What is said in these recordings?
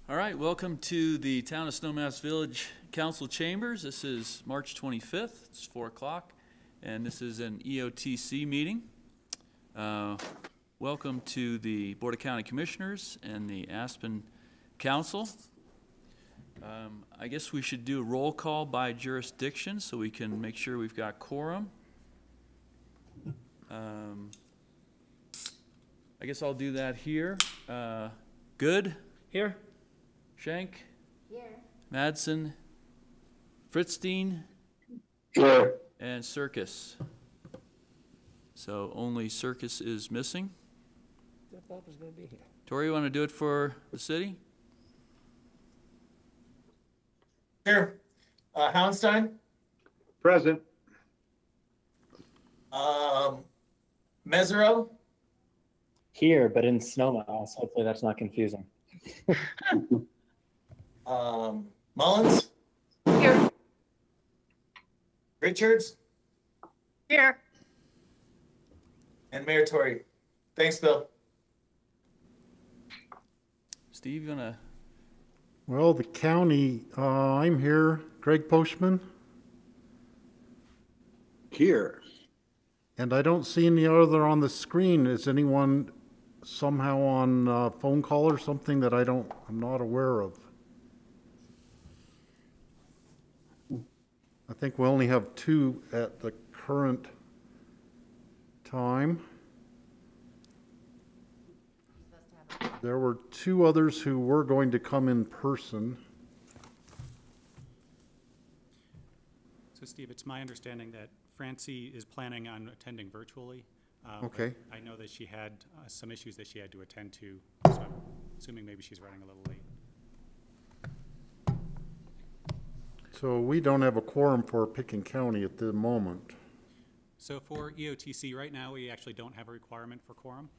All right, welcome to the Town of Snowmass Village Council Chambers. This is March 25th, it's 4 o'clock, and this is an EOTC meeting. Welcome to the Board of County Commissioners and the Aspen Council. I guess we should do a roll call by jurisdiction so we can make sure we've got quorum. I guess I'll do that here. Good? Here. Schenk? Here. Madsen? Fritzstein? Here. And Circus. So only Circus is missing. I thought it was going to be here. Tori, you want to do it for the city? Here. Houndstein? Present. Mesereau? Here, but in Snowmass. Hopefully that's not confusing. Mullins? Here. Richards? Here. And Mayor Tory. Thanks, Bill. Steve, you want to? Well, the county, I'm here. Greg Postman. Here. And I don't see any other on the screen. Is anyone somehow on phone call or something that I'm not aware of? I think we only have 2 at the current time. There were 2 others who were going to come in person. So Steve, it's my understanding that Francie is planning on attending virtually. Okay. I know that she had some issues that she had to attend to, so I'm assuming maybe she's running a little late. So we don't have a quorum for Picken County at the moment. So for EOTC right now, we actually don't have a requirement for quorum.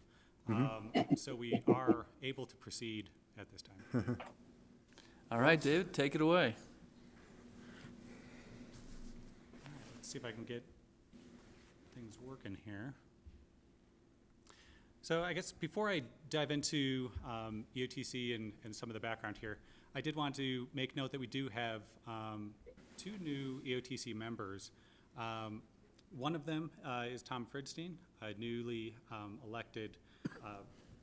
So we are able to proceed at this time. All right, David, take it away. Let's see if I can get things working here. So I guess before I dive into EOTC and some of the background here, I did want to make note that we do have 2 new EOTC members. One of them is Tom Fritzstein, a newly elected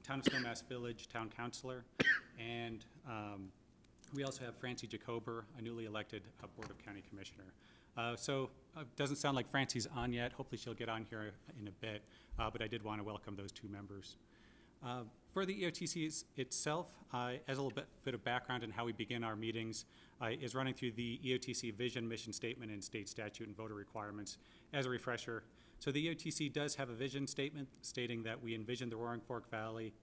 Town of Snowmass Village Town Councilor, and we also have Francie Jacober, a newly elected Board of County Commissioner. So it doesn't sound like Francie's on yet. Hopefully she'll get on here in a bit, but I did want to welcome those 2 members. For the EOTC itself, as a little bit of background on how we begin our meetings, is running through the EOTC vision, mission statement, and state statute and voter requirements as a refresher. So the EOTC does have a vision statement stating that we envision the Roaring Fork Valley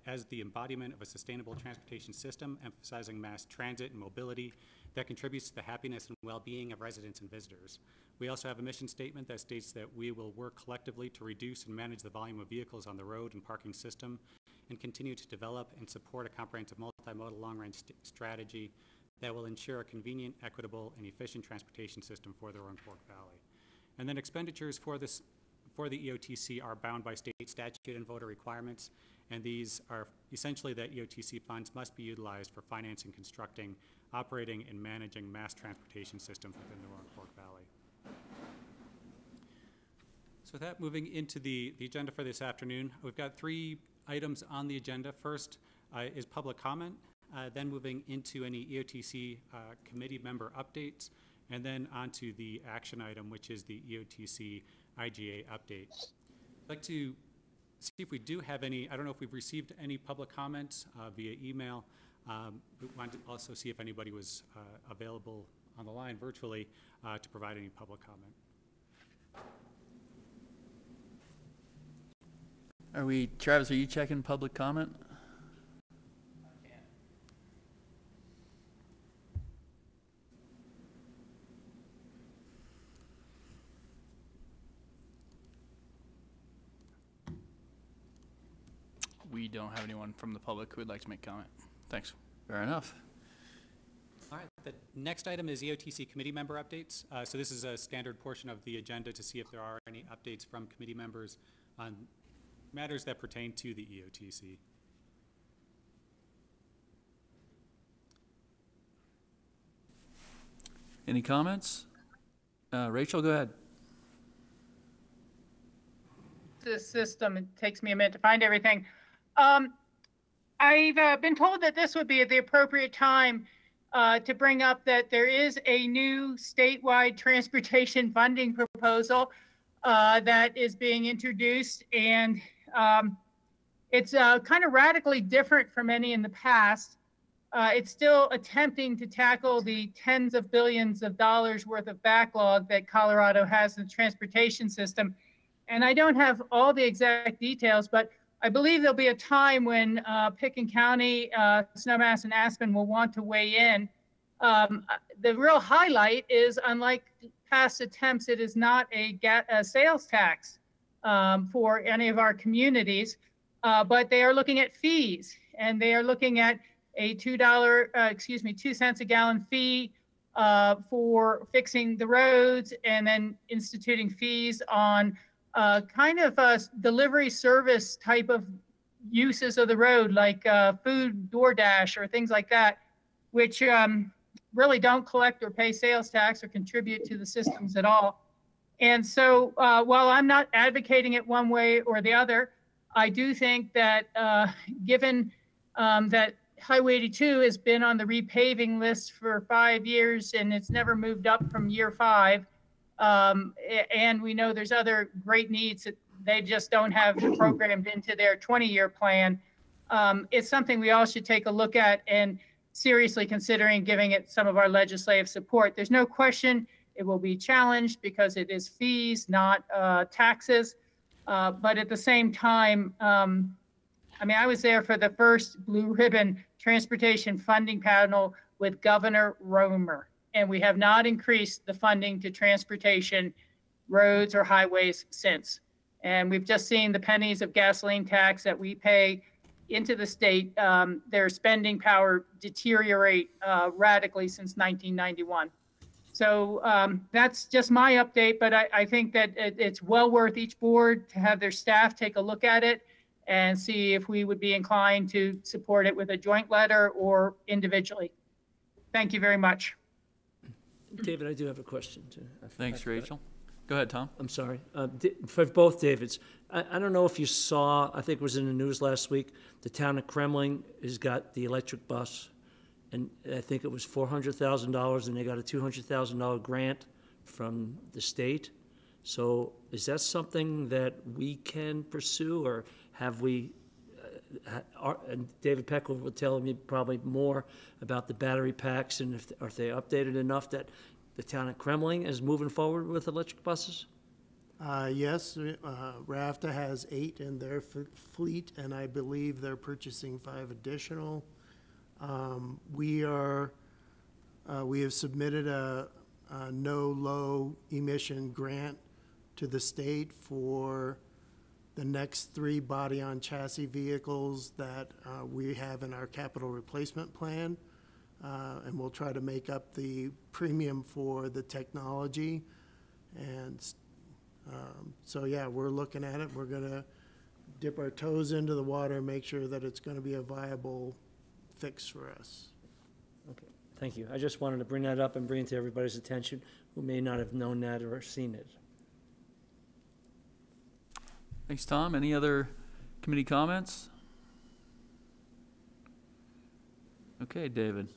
as the embodiment of a sustainable transportation system, emphasizing mass transit and mobility that contributes to the happiness and well-being of residents and visitors. We also have a mission statement that states that we will work collectively to reduce and manage the volume of vehicles on the road and parking system, and continue to develop and support a comprehensive multimodal long-range strategy that will ensure a convenient, equitable, and efficient transportation system for the Roaring Fork Valley. And then expenditures for the EOTC are bound by state statute and voter requirements, and these are essentially that EOTC funds must be utilized for financing, constructing, operating, and managing mass transportation systems within the Roaring Fork Valley. So with that, moving into the agenda for this afternoon, we've got 3 items on the agenda. First is public comment, then moving into any EOTC committee member updates, and then onto the action item, which is the EOTC IGA update. I'd like to see if we do have any. I don't know if we've received any public comments via email. We wanted to also see if anybody was available on the line virtually to provide any public comment. Travis, are you checking public comment? I can't. We don't have anyone from the public who would like to make comment. Thanks. Fair enough. All right, the next item is EOTC committee member updates. So this is a standard portion of the agenda to see if there are any updates from committee members on matters that pertain to the EOTC. Any comments? Rachel, go ahead. This system, it takes me a minute to find everything. I've been told that this would be the appropriate time to bring up that there is a new statewide transportation funding proposal that is being introduced, and it's kind of radically different from any in the past. It's still attempting to tackle the tens of billions of dollars worth of backlog that Colorado has in the transportation system. And I don't have all the exact details, but I believe there'll be a time when Picken County, Snowmass, and Aspen will want to weigh in. The real highlight is, unlike past attempts, it is not a sales tax for any of our communities, but they are looking at fees, and they are looking at a $2 cents a gallon fee for fixing the roads, and then instituting fees on kind of a delivery service type of uses of the road, like food DoorDash or things like that, which really don't collect or pay sales tax or contribute to the systems at all. And so while I'm not advocating it one way or the other, I do think that given that Highway 82 has been on the repaving list for 5 years and it's never moved up from year 5, and we know there's other great needs that they just don't have programmed into their 20-year plan, it's something we all should take a look at and seriously considering giving it some of our legislative support. There's no question it will be challenged because it is fees, not taxes. But at the same time, I mean, I was there for the first blue ribbon transportation funding panel with Governor Romer, and we have not increased the funding to transportation, roads or highways since. And we've just seen the pennies of gasoline tax that we pay into the state, their spending power deteriorate radically since 1991. So that's just my update, but I think that it's well worth each board to have their staff take a look at it and see if we would be inclined to support it with a joint letter or individually. Thank you very much. David, I do have a question too. Thanks, Rachel. Go ahead, Tom. I'm sorry. For both Davids, I don't know if you saw, I think it was in the news last week, the town of Kremling has got the electric bus, and I think it was $400,000, and they got a $200,000 grant from the state. So is that something that we can pursue, or have we, and David Peck will tell me probably more about the battery packs and if are they updated enough that the town of Kremling is moving forward with electric buses? Yes, RAFTA has 8 in their fleet, and I believe they're purchasing 5 additional. We have submitted a no low emission grant to the state for the next 3 body on chassis vehicles that we have in our capital replacement plan. And we'll try to make up the premium for the technology. And so, yeah, we're looking at it. We're going to dip our toes into the water and make sure that it's going to be a viable fix for us. Okay, thank you. I just wanted to bring that up and bring it to everybody's attention who may not have known that or seen it. Thanks, Tom. Any other committee comments? Okay, David.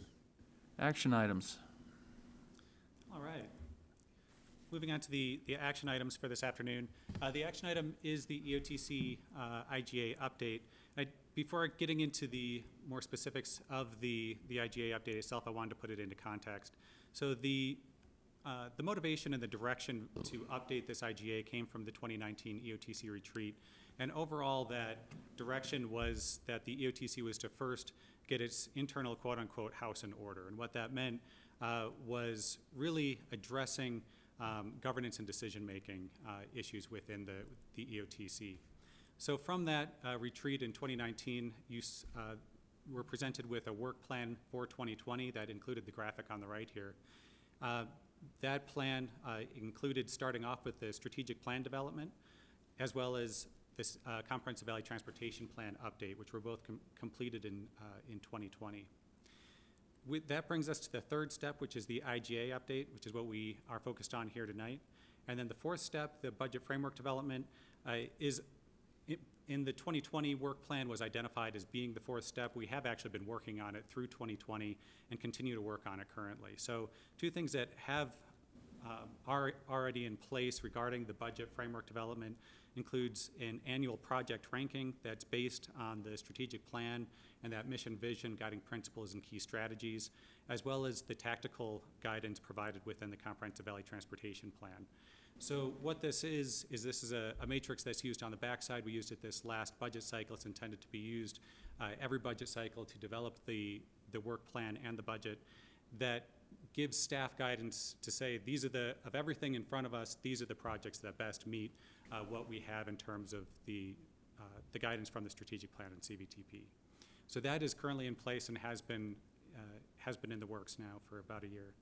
Action items. All right. Moving on to the action items for this afternoon. The action item is the EOTC IGA update. Before getting into the more specifics of the IGA update itself, I wanted to put it into context. So the motivation and the direction to update this IGA came from the 2019 EOTC retreat. And overall, that direction was that the EOTC was to first get its internal quote-unquote house in order. And what that meant was really addressing governance and decision-making issues within the EOTC. So from that retreat in 2019, you were presented with a work plan for 2020 that included the graphic on the right here. That plan included starting off with the strategic plan development, as well as this Comprehensive Valley Transportation Plan update, which were both completed in 2020. that brings us to the third step, which is the IGA update, which is what we are focused on here tonight. And then the fourth step, the budget framework development, is in the 2020 work plan was identified as being the fourth step. We have actually been working on it through 2020 and continue to work on it currently. So two things that are already in place regarding the budget framework development includes an annual project ranking that's based on the strategic plan and that mission, vision, guiding principles, and key strategies, as well as the tactical guidance provided within the Comprehensive Valley Transportation Plan. So what this is a matrix that's used on the backside. We used it this last budget cycle. It's intended to be used every budget cycle to develop the work plan and the budget that gives staff guidance to say, these are of everything in front of us, these are the projects that best meet what we have in terms of the guidance from the strategic plan and CVTP. So that is currently in place and has been in the works now for about a year.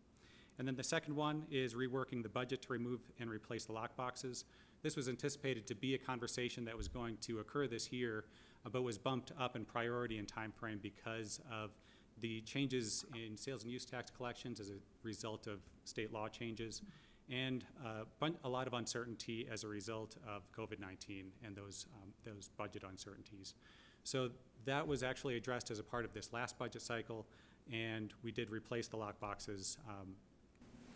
And then the second one is reworking the budget to remove and replace the lockboxes. This was anticipated to be a conversation that was going to occur this year, but was bumped up in priority and time frame because of the changes in sales and use tax collections as a result of state law changes, and a lot of uncertainty as a result of COVID-19 and those budget uncertainties. So that was actually addressed as a part of this last budget cycle, and we did replace the lockboxes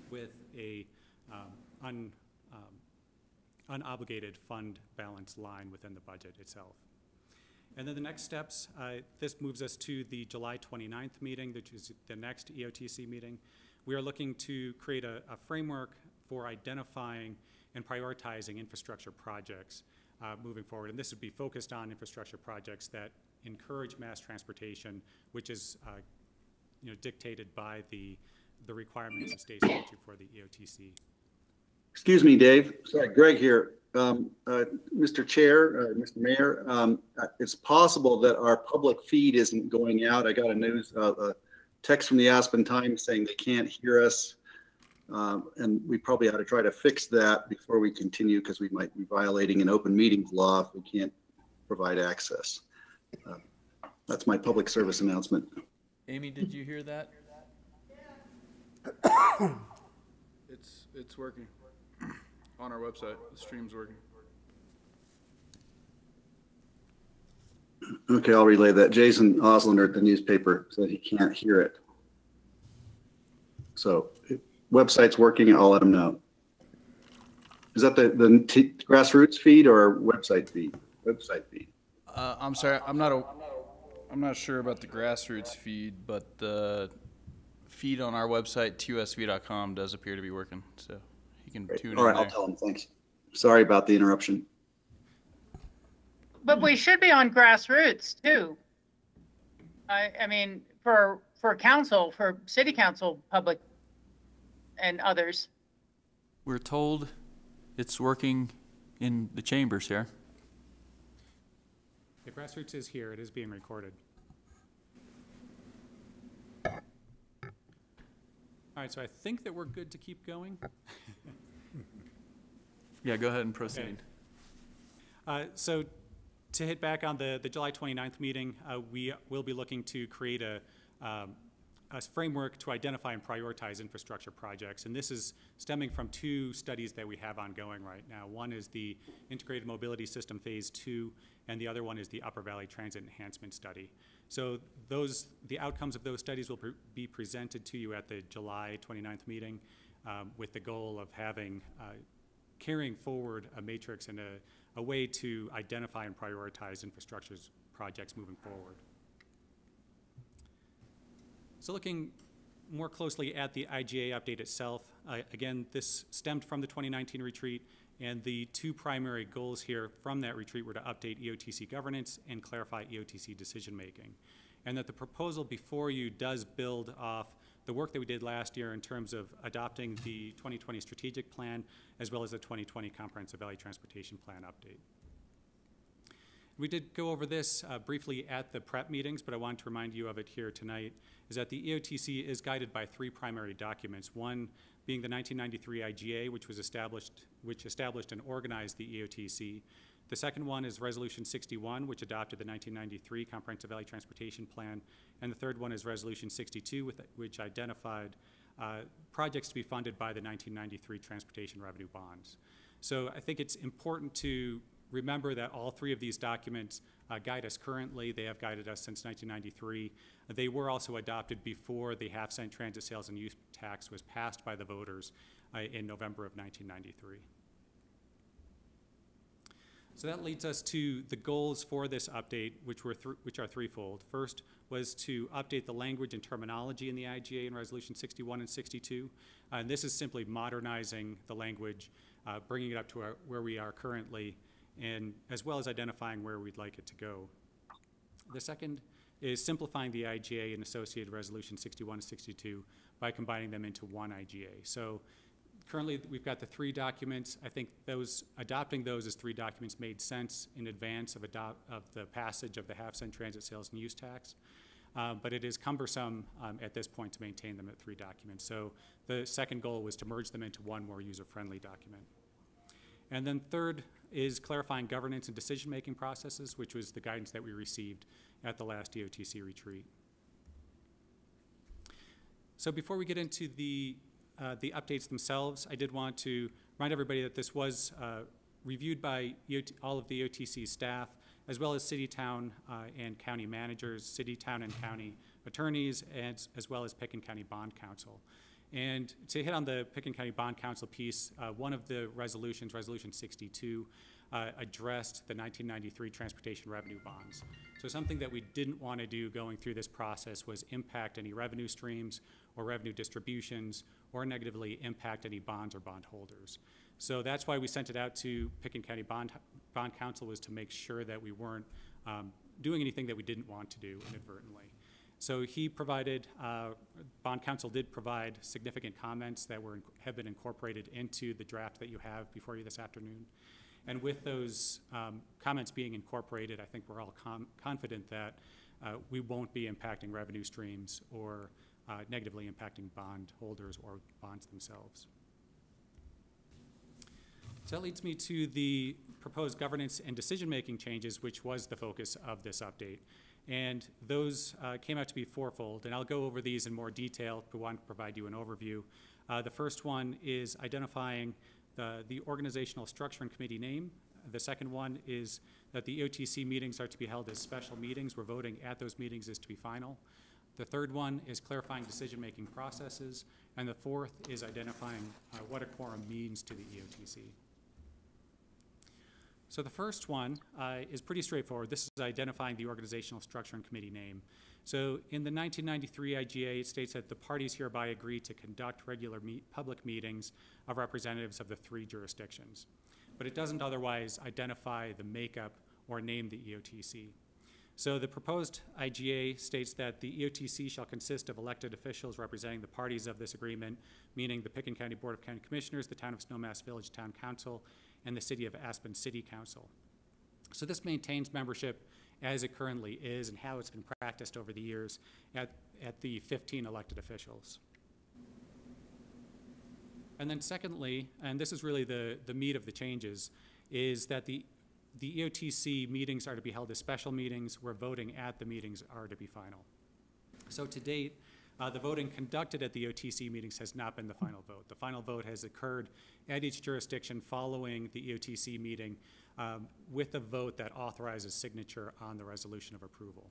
with a unobligated fund balance line within the budget itself. And then the next steps, this moves us to the July 29th meeting, which is the next EOTC meeting. We are looking to create a framework for identifying and prioritizing infrastructure projects moving forward. And this would be focused on infrastructure projects that encourage mass transportation, which is dictated by the requirements of state statute for the EOTC. Excuse me, Dave. Sorry, Greg here. Mr. Chair, Mr. Mayor, it's possible that our public feed isn't going out. I got a text from the Aspen Times saying they can't hear us. And we probably ought to try to fix that before we continue, because we might be violating an open meetings law if we can't provide access. That's my public service announcement. Amy, did you hear that? It's working on our website. The stream's working. Okay, I'll relay that. Jason Oslander at the newspaper said he can't hear it. So if website's working, I'll let him know. Is that the GrassRoots feed or website feed? Website feed. I'm sorry, I'm not sure about the GrassRoots feed, but the feed on our website, tusv.com, does appear to be working, so you can tune in there. All right, I'll tell him. Thanks. Sorry about the interruption. But we should be on GrassRoots too. I mean, for council, for city council, public, and others. We're told it's working in the chambers here. The GrassRoots is here. It is being recorded. All right, so I think that we're good to keep going. Yeah, go ahead and proceed. Okay. So to hit back on the July 29th meeting, we will be looking to create a framework to identify and prioritize infrastructure projects. And this is stemming from two studies that we have ongoing right now. One is the Integrated Mobility System Phase 2, and the other one is the Upper Valley Transit Enhancement Study. So the outcomes of those studies will be presented to you at the July 29th meeting with the goal of carrying forward a matrix and a way to identify and prioritize infrastructure projects moving forward. So looking more closely at the IGA update itself, again, this stemmed from the 2019 retreat, and the two primary goals here from that retreat were to update EOTC governance and clarify EOTC decision making. And that the proposal before you does build off the work that we did last year in terms of adopting the 2020 strategic plan, as well as the 2020 Comprehensive Valley Transportation Plan update. We did go over this briefly at the prep meetings, but I wanted to remind you of it here tonight, is that the EOTC is guided by three primary documents. One being the 1993 IGA, which established and organized the EOTC. The second one is Resolution 61, which adopted the 1993 Comprehensive Valley Transportation Plan. And the third one is Resolution 62, which identified projects to be funded by the 1993 Transportation Revenue Bonds. So I think it's important to remember that all three of these documents guide us currently. They have guided us since 1993. They were also adopted before the half-cent transit sales and use tax was passed by the voters in November of 1993. So that leads us to the goals for this update, which are threefold. First was to update the language and terminology in the IGA in Resolution 61 and 62. And this is simply modernizing the language, bringing it up to where we are currently, and as well as identifying where we'd like it to go. The second is simplifying the IGA and associated Resolution 61 and 62 by combining them into one IGA. So currently, we've got the three documents. I think adopting those as three documents made sense in advance of the passage of the half-cent transit sales and use tax. But it is cumbersome at this point to maintain them at three documents. So the second goal was to merge them into one more user-friendly document. And then third is clarifying governance and decision-making processes, which was the guidance that we received at the last EOTC retreat. So before we get into the updates themselves, I did want to remind everybody that this was reviewed by all of the EOTC staff, as well as city, town, and county managers, city, town, and county attorneys, as well as Pickens County Bond Council. And to hit on the Pickens County Bond Council piece, one of the resolutions, Resolution 62, addressed the 1993 transportation revenue bonds. So something that we didn't want to do going through this process was impact any revenue streams or revenue distributions or negatively impact any bonds or bond holders. So that's why we sent it out to Pickens County Bond Council, was to make sure that we weren't doing anything that we didn't want to do inadvertently. So he provided, Bond Council did provide significant comments that have been incorporated into the draft that you have before you this afternoon. And with those comments being incorporated, I think we're all confident that we won't be impacting revenue streams or negatively impacting bond holders or bonds themselves. So that leads me to the proposed governance and decision-making changes, which was the focus of this update. And those came out to be fourfold, and I'll go over these in more detail, but want to provide you an overview. The first one is identifying the organizational structure and committee name. The second one is that the EOTC meetings are to be held as special meetings, where voting at those meetings is to be final. The third one is clarifying decision-making processes, and the fourth is identifying what a quorum means to the EOTC. So the first one is pretty straightforward. This is identifying the organizational structure and committee name. So in the 1993 IGA, it states that the parties hereby agree to conduct regular public meetings of representatives of the three jurisdictions. But it doesn't otherwise identify the makeup or name the EOTC. So the proposed IGA states that the EOTC shall consist of elected officials representing the parties of this agreement, meaning the Pickens County Board of County Commissioners, the Town of Snowmass Village Town Council, and the City of Aspen City Council. So this maintains membership as it currently is and how it's been practiced over the years at the 15 elected officials. And then secondly, and this is really the meat of the changes, is that the EOTC meetings are to be held as special meetings, where voting at the meetings are to be final. So to date, the voting conducted at the EOTC meetings has not been the final vote. The final vote has occurred at each jurisdiction following the EOTC meeting with a vote that authorizes signature on the resolution of approval.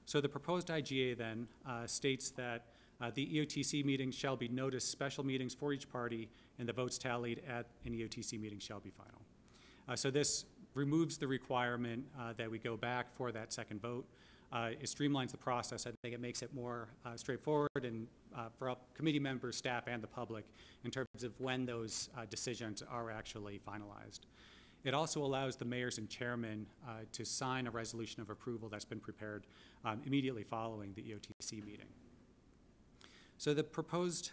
So the proposed IGA then states that the EOTC meetings shall be noticed special meetings for each party, and the votes tallied at an EOTC meeting shall be final. So this removes the requirement that we go back for that second vote. It streamlines the process. I think it makes it more straightforward and for committee members, staff, and the public in terms of when those decisions are actually finalized. It also allows the mayors and chairmen to sign a resolution of approval that's been prepared immediately following the EOTC meeting. So the proposed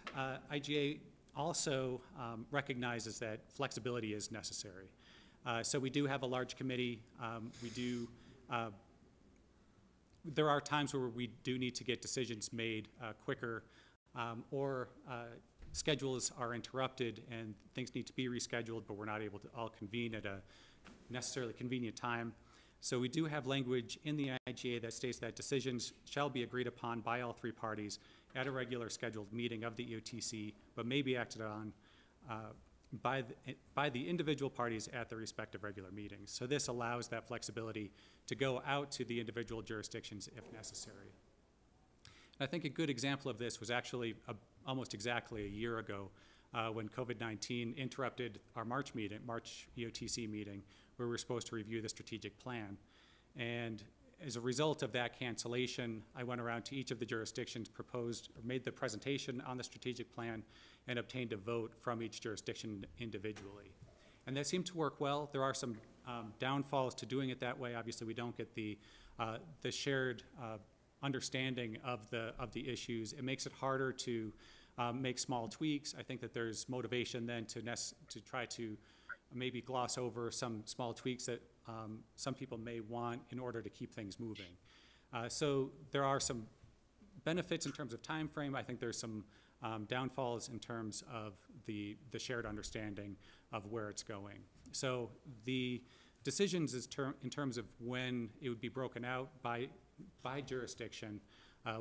IGA also recognizes that flexibility is necessary. So we do have a large committee. There are times where we do need to get decisions made quicker or schedules are interrupted and things need to be rescheduled, but we're not able to all convene at a necessarily convenient time. So we do have language in the IGA that states that decisions shall be agreed upon by all three parties at a regular scheduled meeting of the EOTC, but may be acted on by the individual parties at their respective regular meetings. So this allows that flexibility to go out to the individual jurisdictions if necessary. I think a good example of this was actually almost exactly a year ago when COVID-19 interrupted our March EOTC meeting, where we were supposed to review the strategic plan. And as a result of that cancellation, I went around to each of the jurisdictions, made the presentation on the strategic plan, and obtained a vote from each jurisdiction individually. And that seemed to work well. There are some downfalls to doing it that way. Obviously, we don't get the shared understanding of the issues. It makes it harder to make small tweaks. I think that there's motivation then to try to maybe gloss over some small tweaks that some people may want in order to keep things moving. So there are some benefits in terms of time frame. I think there's some downfalls in terms of the shared understanding of where it's going. So the decisions in terms of when it would be broken out by jurisdiction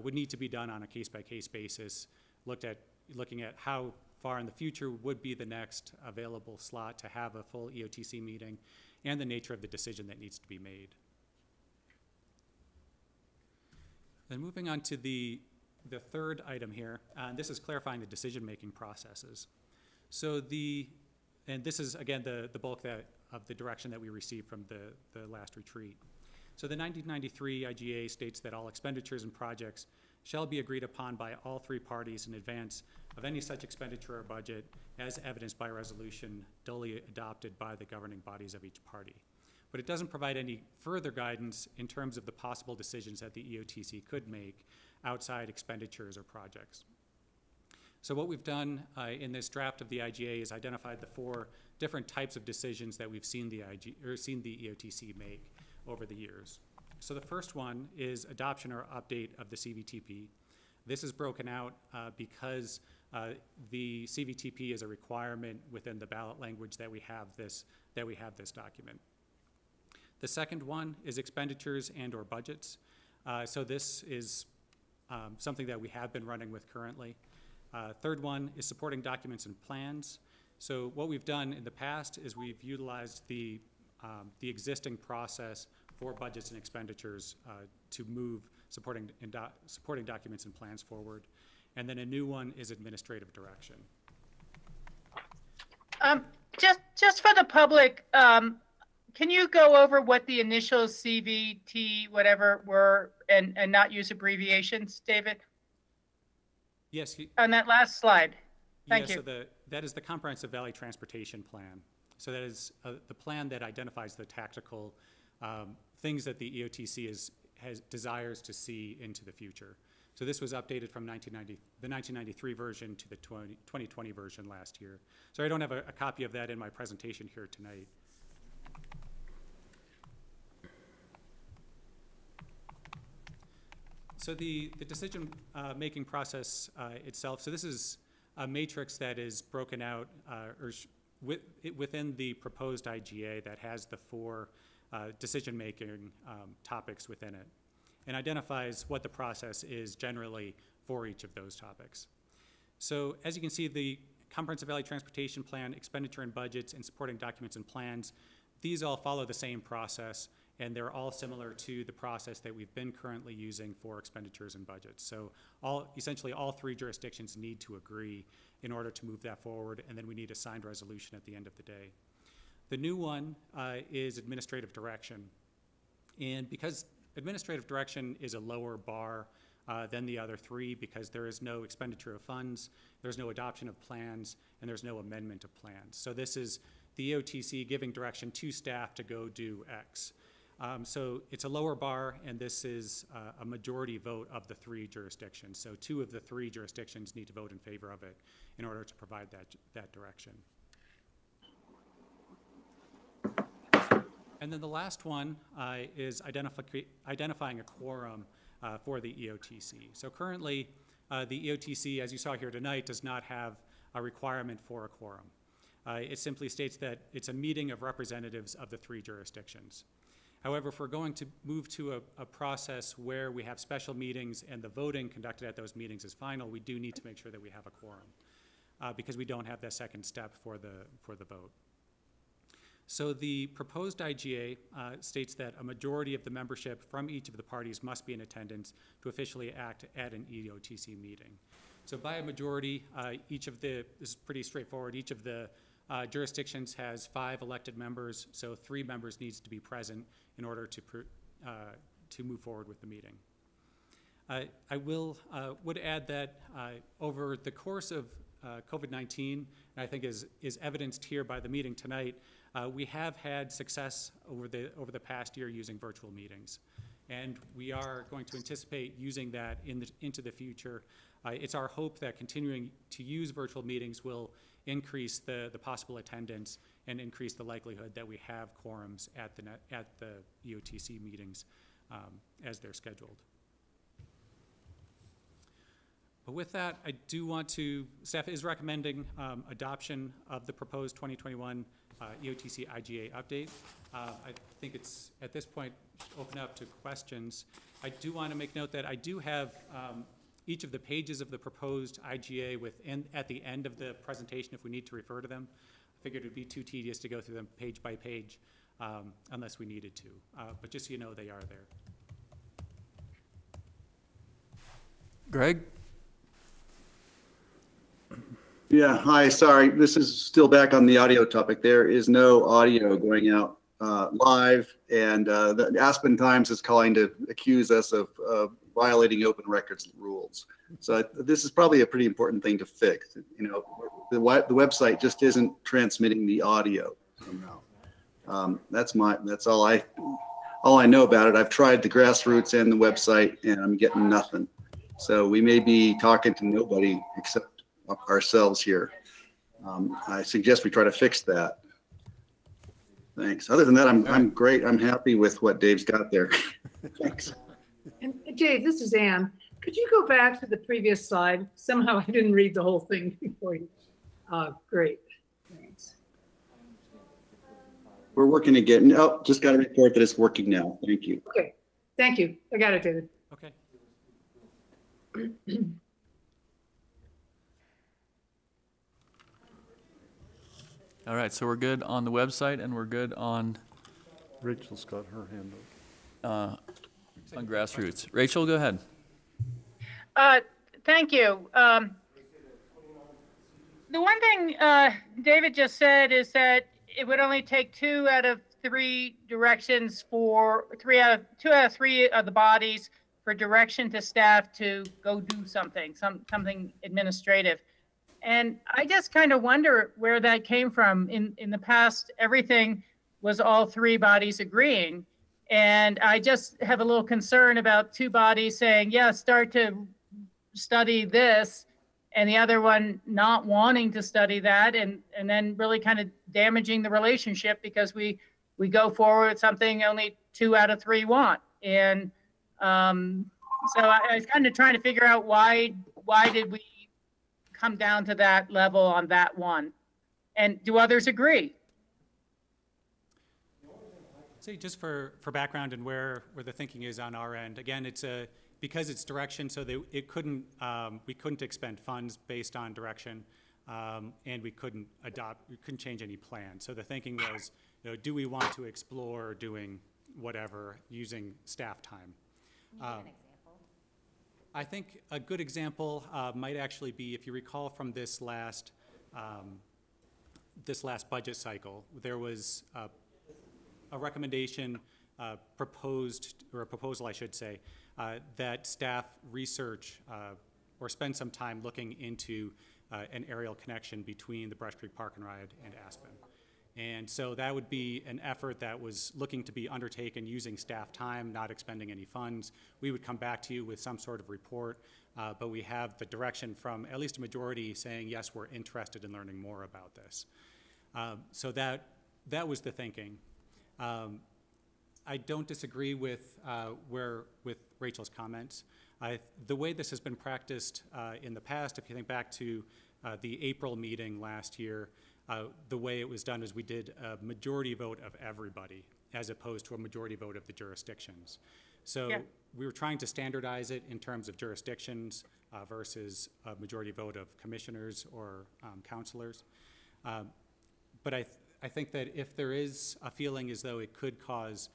would need to be done on a case-by-case basis, looking at how far in the future would be the next available slot to have a full EOTC meeting, and the nature of the decision that needs to be made. Then moving on to the third item here, this is clarifying the decision-making processes. So and this is again the bulk of the direction that we received from the last retreat. So the 1993 IGA states that all expenditures and projects shall be agreed upon by all three parties in advance of any such expenditure or budget as evidenced by a resolution duly adopted by the governing bodies of each party. But it doesn't provide any further guidance in terms of the possible decisions that the EOTC could make outside expenditures or projects. So what we've done in this draft of the IGA is identified the 4 different types of decisions that we've seen the EOTC make over the years. So the first one is adoption or update of the CVTP. This is broken out because the CVTP is a requirement within the ballot language that we have this document. The second one is expenditures and or budgets. So this is something that we have been running with currently. Third one is supporting documents and plans. So what we've done in the past is we've utilized the existing process for budgets and expenditures to move supporting documents and plans forward. And then a new one is administrative direction. Just for the public, can you go over what the initials CVT whatever were and not use abbreviations, David? Yes. On that last slide. Thank you. So that is the Comprehensive Valley Transportation Plan. So that is the plan that identifies the tactical things that the EOTC desires to see into the future. So this was updated from the 1993 version to the 2020 version last year. So I don't have a copy of that in my presentation here tonight. So the decision making process itself, so this is a matrix that is broken out within the proposed IGA that has the 4 decision-making topics within it, and identifies what the process is generally for each of those topics. So as you can see, the Comprehensive Valley Transportation Plan, expenditure and budgets, and supporting documents and plans, these all follow the same process, and they're all similar to the process that we've been currently using for expenditures and budgets. So essentially all 3 jurisdictions need to agree in order to move that forward, and then we need a signed resolution at the end of the day. The new one is administrative direction. And because administrative direction is a lower bar than the other 3, because there is no expenditure of funds, there's no adoption of plans, and there's no amendment of plans. So this is the EOTC giving direction to staff to go do X. So it's a lower bar, and this is a majority vote of the 3 jurisdictions. So 2 of the 3 jurisdictions need to vote in favor of it in order to provide that direction. And then the last one is identifying a quorum for the EOTC. So currently, the EOTC, as you saw here tonight, does not have a requirement for a quorum. It simply states that it's a meeting of representatives of the 3 jurisdictions. However, if we're going to move to a process where we have special meetings and the voting conducted at those meetings is final, we do need to make sure that we have a quorum because we don't have that second step for the vote. So the proposed IGA states that a majority of the membership from each of the parties must be in attendance to officially act at an EOTC meeting. So by a majority, this is pretty straightforward, each of the jurisdictions has 5 elected members, so 3 members needs to be present in order to move forward with the meeting. I would add that over the course of COVID-19, and I think is evidenced here by the meeting tonight, we have had success over the past year using virtual meetings, and we are going to anticipate using that into the future. It's our hope that continuing to use virtual meetings will increase the possible attendance and increase the likelihood that we have quorums at the EOTC meetings as they're scheduled. But with that, I do want to, staff is recommending adoption of the proposed 2021 EOTC IGA update. I think it's, at this point, open up to questions. I do want to make note that I do have each of the pages of the proposed IGA at the end of the presentation if we need to refer to them. I figured it would be too tedious to go through them page by page unless we needed to. But just so you know, they are there. Greg? Yeah, hi, sorry, this is still back on the audio topic. There is no audio going out live, and the Aspen Times is calling to accuse us of violating open records rules. So this is probably a pretty important thing to fix. You know, the website just isn't transmitting the audio somehow. That's all I know about it. I've tried the GrassRoots and the website, and I'm getting nothing. So we may be talking to nobody except ourselves here. I suggest we try to fix that. Thanks. Other than that, I'm great. I'm happy with what Dave's got there. Thanks. And Dave, this is Ann. Could you go back to the previous slide? Somehow I didn't read the whole thing before you. Great. Thanks. We're working again. Oh, just got a report that it's working now. Thank you. Okay. Thank you. I got it, David. Okay. All right, so we're good on the website and we're good on Rachel's got her hand up. on GrassRoots. Rachel, go ahead. Thank you. The one thing David just said is that it would only take 2 out of 3 directions for 2 out of 3 of the bodies for direction to staff to go do something administrative. And I just kind of wonder where that came from. In the past, everything was all 3 bodies agreeing. And I just have a little concern about 2 bodies saying, yeah, start to study this, and the other one not wanting to study that, and then really kind of damaging the relationship because we go forward with something only 2 out of 3 want. And so I was kind of trying to figure out why did we come down to that level on that one? And do others agree? So just for background and where the thinking is on our end, again, it's because it's direction, so that we couldn't expend funds based on direction, and we couldn't change any plan. So the thinking was, you know, do we want to explore doing whatever using staff time? Can you give an example? I think a good example might actually be, if you recall from this last budget cycle, there was a recommendation proposed, or a proposal I should say, that staff research or spend some time looking into an aerial connection between the Brush Creek Park and Ride and Aspen. And so that would be an effort that was looking to be undertaken using staff time, not expending any funds. We would come back to you with some sort of report, but we have the direction from at least a majority saying, yes, we're interested in learning more about this. So that was the thinking. I don't disagree with Rachel's comments. The way this has been practiced in the past, if you think back to The April meeting last year, the way it was done is we did a majority vote of everybody as opposed to a majority vote of the jurisdictions. So Yeah. we were trying to standardize it in terms of jurisdictions versus a majority vote of commissioners or counselors. But I think that if there is a feeling as though it could cause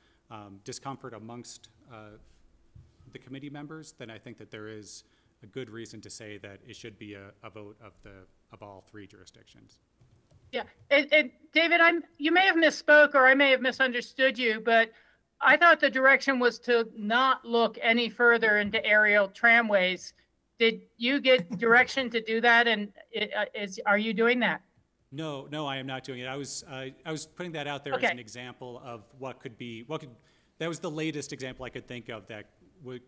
discomfort amongst the committee members, then I think that there is a good reason to say that it should be a vote of all three jurisdictions. Yeah, and David, you may have misspoke or I may have misunderstood you, but I thought the direction was to not look any further into aerial tramways. Did you get direction to do that, and are you doing that? No, I am not doing it. I was putting that out there Okay. as an example of that was the latest example I could think of that would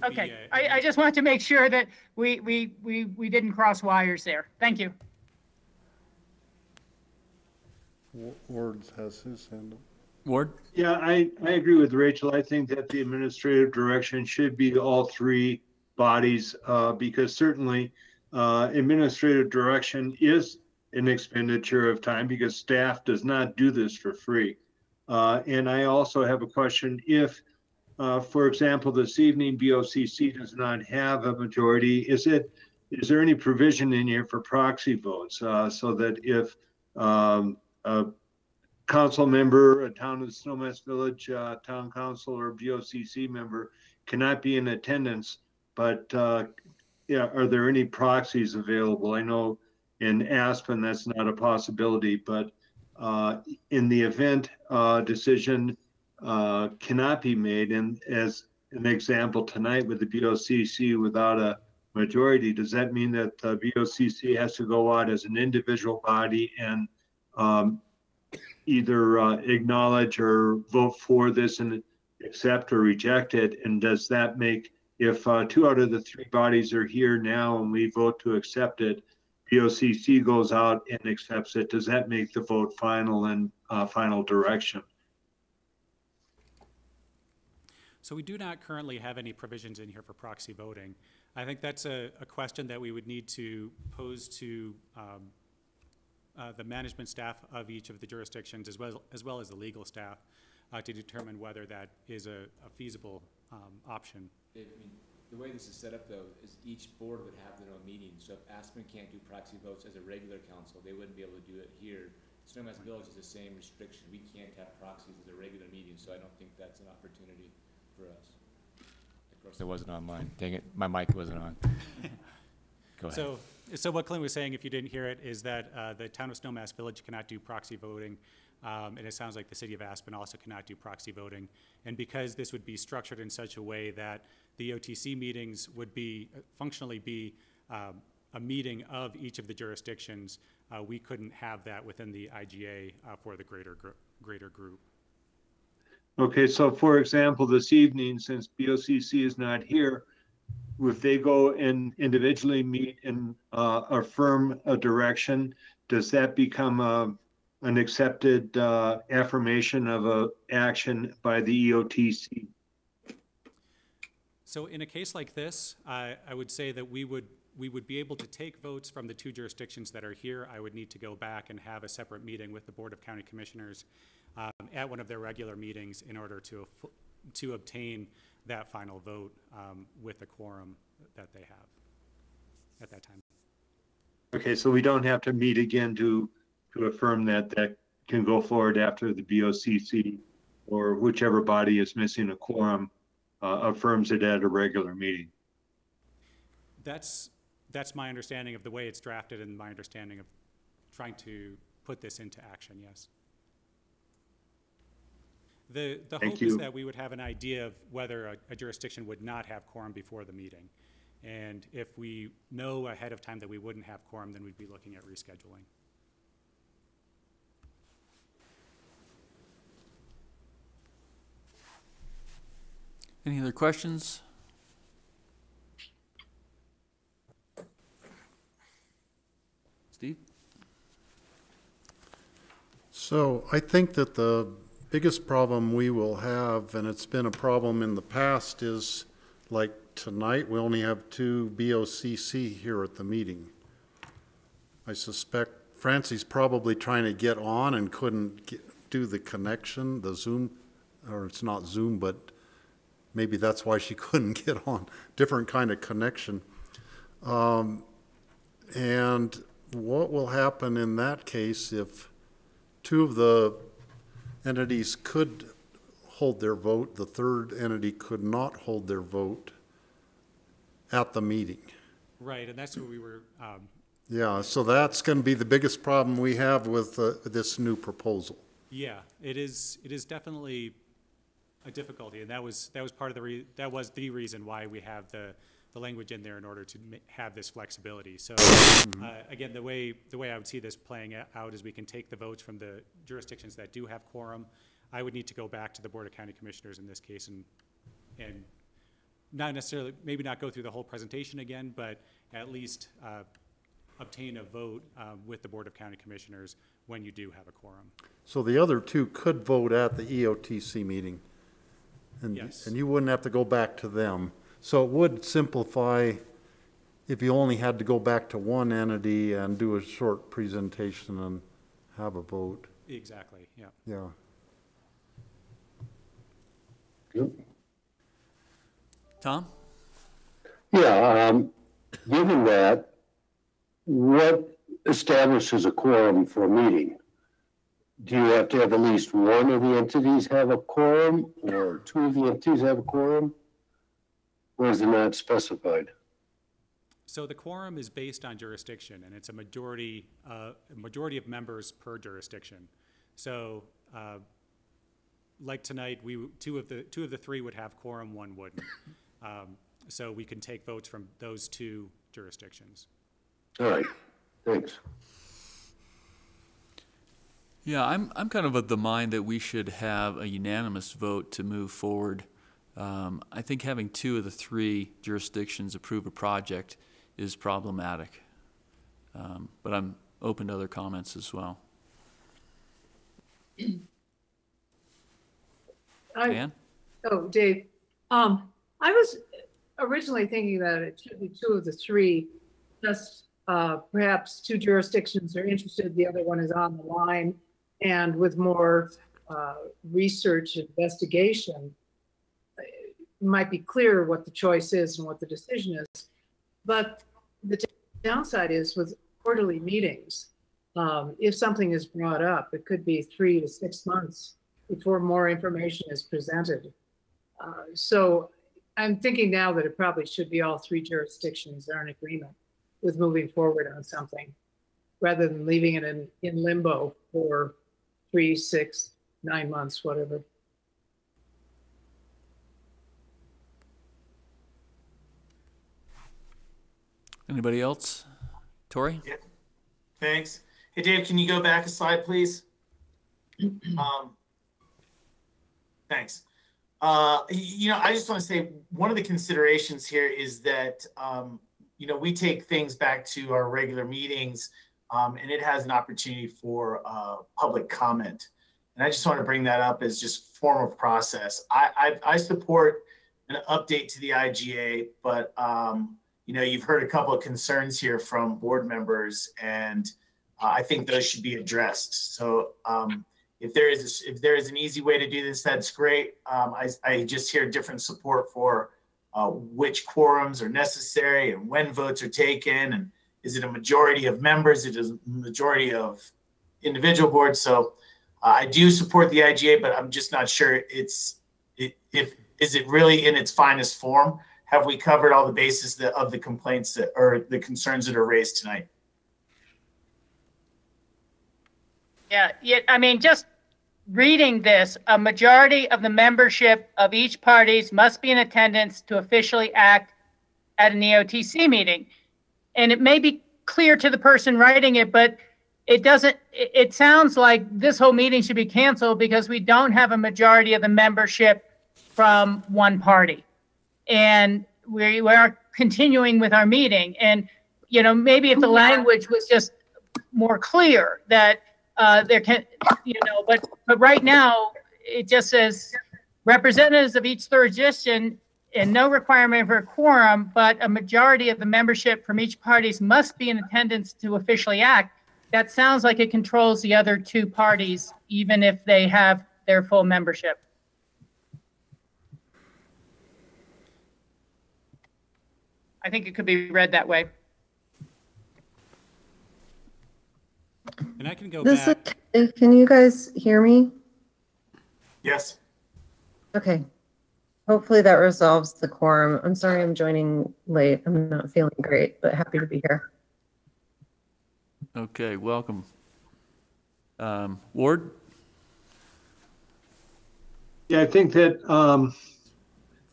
Okay, be I just wanted to make sure that we didn't cross wires there. Thank you. Ward has his hand up. Ward? Yeah, I agree with Rachel. I think that the administrative direction should be all three bodies because certainly administrative direction is an expenditure of time because staff does not do this for free. And I also have a question. If, for example, this evening BOCC does not have a majority, is there any provision in here for proxy votes so that if a council member, a town of Snowmass Village town council or BOCC member cannot be in attendance, but yeah, are there any proxies available? I know in Aspen that's not a possibility, but in the event decision cannot be made, and as an example tonight with the BOCC without a majority, does that mean that the BOCC has to go out as an individual body and either acknowledge or vote for this and accept or reject it? And does that make, if 2 out of the 3 bodies are here now and we vote to accept it, BOCC goes out and accepts it, does that make the vote final and final direction? So we do not currently have any provisions in here for proxy voting. I think that's a question that we would need to pose to the management staff of each of the jurisdictions as well as the legal staff to determine whether that is a feasible option. I mean, the way this is set up though is each board would have their own meeting. So if Aspen can't do proxy votes as a regular council, they wouldn't be able to do it here. Snowmass Village is the same restriction. We can't have proxies as a regular meeting, so I don't think that's an opportunity for us. Of course, it wasn't online. Dang it, my mic wasn't on. Go ahead. So what Clint was saying, if you didn't hear it, is that the town of Snowmass Village cannot do proxy voting, and it sounds like the city of Aspen also cannot do proxy voting. And because this would be structured in such a way that the EOTC meetings would functionally be a meeting of each of the jurisdictions, we couldn't have that within the IGA for the greater group. Okay, so for example, this evening, since BOCC is not here, if they go and individually meet and affirm a direction, does that become an accepted affirmation of a action by the EOTC? So in a case like this, I would say that we would be able to take votes from the 2 jurisdictions that are here. I would need to go back and have a separate meeting with the Board of County Commissioners at one of their regular meetings in order to obtain that final vote with the quorum that they have at that time. Okay, so we don't have to meet again to affirm that can go forward after the BOCC or whichever body is missing a quorum affirms it at a regular meeting. That's my understanding of the way it's drafted and my understanding of trying to put this into action, yes. The hope is that we would have an idea of whether a jurisdiction would not have quorum before the meeting. And if we know ahead of time that we wouldn't have quorum, then we'd be looking at rescheduling. Any other questions? Steve? So I think that the biggest problem we will have, and it's been a problem in the past, is like tonight we only have 2 BOCC here at the meeting. I suspect Francie's probably trying to get on and couldn't do the connection, the Zoom, or it's not Zoom, but maybe that's why she couldn't get on. Different kind of connection. And what will happen in that case if two of the entities could hold their vote, the third entity could not hold their vote at the meeting? Right, and that's what we were. Yeah, so that's going to be the biggest problem we have with this new proposal. Yeah, it is. It is definitely a difficulty, and that was part of the reason why we have the language in there in order to have this flexibility. So again, the way I would see this playing out is we can take the votes from the jurisdictions that do have quorum. I would need to go back to the Board of County Commissioners in this case and not necessarily, maybe not go through the whole presentation again, but at least obtain a vote with the Board of County Commissioners when you do have a quorum. So the other two could vote at the EOTC meeting, and, yes. And you wouldn't have to go back to them. So it would simplify if you only had to go back to one entity and do a short presentation and have a vote. Exactly, yeah. Yeah. Yep. Tom? Yeah, given that, what establishes a quorum for a meeting? Do you have to have at least one of the entities have a quorum, or two of the entities have a quorum? Or is it not specified? So the quorum is based on jurisdiction, and it's a majority of members per jurisdiction. So, like tonight, two of the three would have quorum, one wouldn't. So we can take votes from those two jurisdictions. All right, thanks. Yeah, I'm kind of the mind that we should have a unanimous vote to move forward. I think having two of the three jurisdictions approve a project is problematic. But I'm open to other comments as well. Dan? Oh, Dave. I was originally thinking that it should be two of the three, just perhaps two jurisdictions are interested, the other one is on the line, and with more research and investigation, it might be clear what the choice is and what the decision is. But the downside is with quarterly meetings, if something is brought up, it could be 3 to 6 months before more information is presented. So I'm thinking now that it probably should be all three jurisdictions are in agreement with moving forward on something, rather than leaving it in limbo for 3, 6, 9 months, whatever. Anybody else? Tori? Yeah. Thanks. Hey, Dave, can you go back a slide, please? Thanks. I just want to say one of the considerations here is that, we take things back to our regular meetings, and it has an opportunity for public comment. And I just want to bring that up as just form of process. I support an update to the IGA, but, you've heard a couple of concerns here from board members, and I think those should be addressed. So if there is an easy way to do this, that's great. I just hear different support for which quorums are necessary and when votes are taken, and is it a majority of members? Is it a majority of individual boards? So I do support the IGA, but I'm just not sure is it really in its finest form? Have we covered all the bases of the complaints or the concerns that are raised tonight? Yeah, I mean, just reading this, a majority of the membership of each parties must be in attendance to officially act at an EOTC meeting. And it may be clear to the person writing it, but it sounds like this whole meeting should be canceled because we don't have a majority of the membership from one party. And we are continuing with our meeting. And, maybe if the language was just more clear that there can, but right now it just says representatives of each jurisdiction and no requirement for a quorum, but a majority of the membership from each parties must be in attendance to officially act, that sounds like it controls the other two parties, even if they have their full membership. I think it could be read that way. And I can go back. Can you guys hear me? Yes. Okay. Hopefully that resolves the quorum. I'm sorry I'm joining late. I'm not feeling great, but happy to be here. Okay, welcome. Ward? Yeah, I think that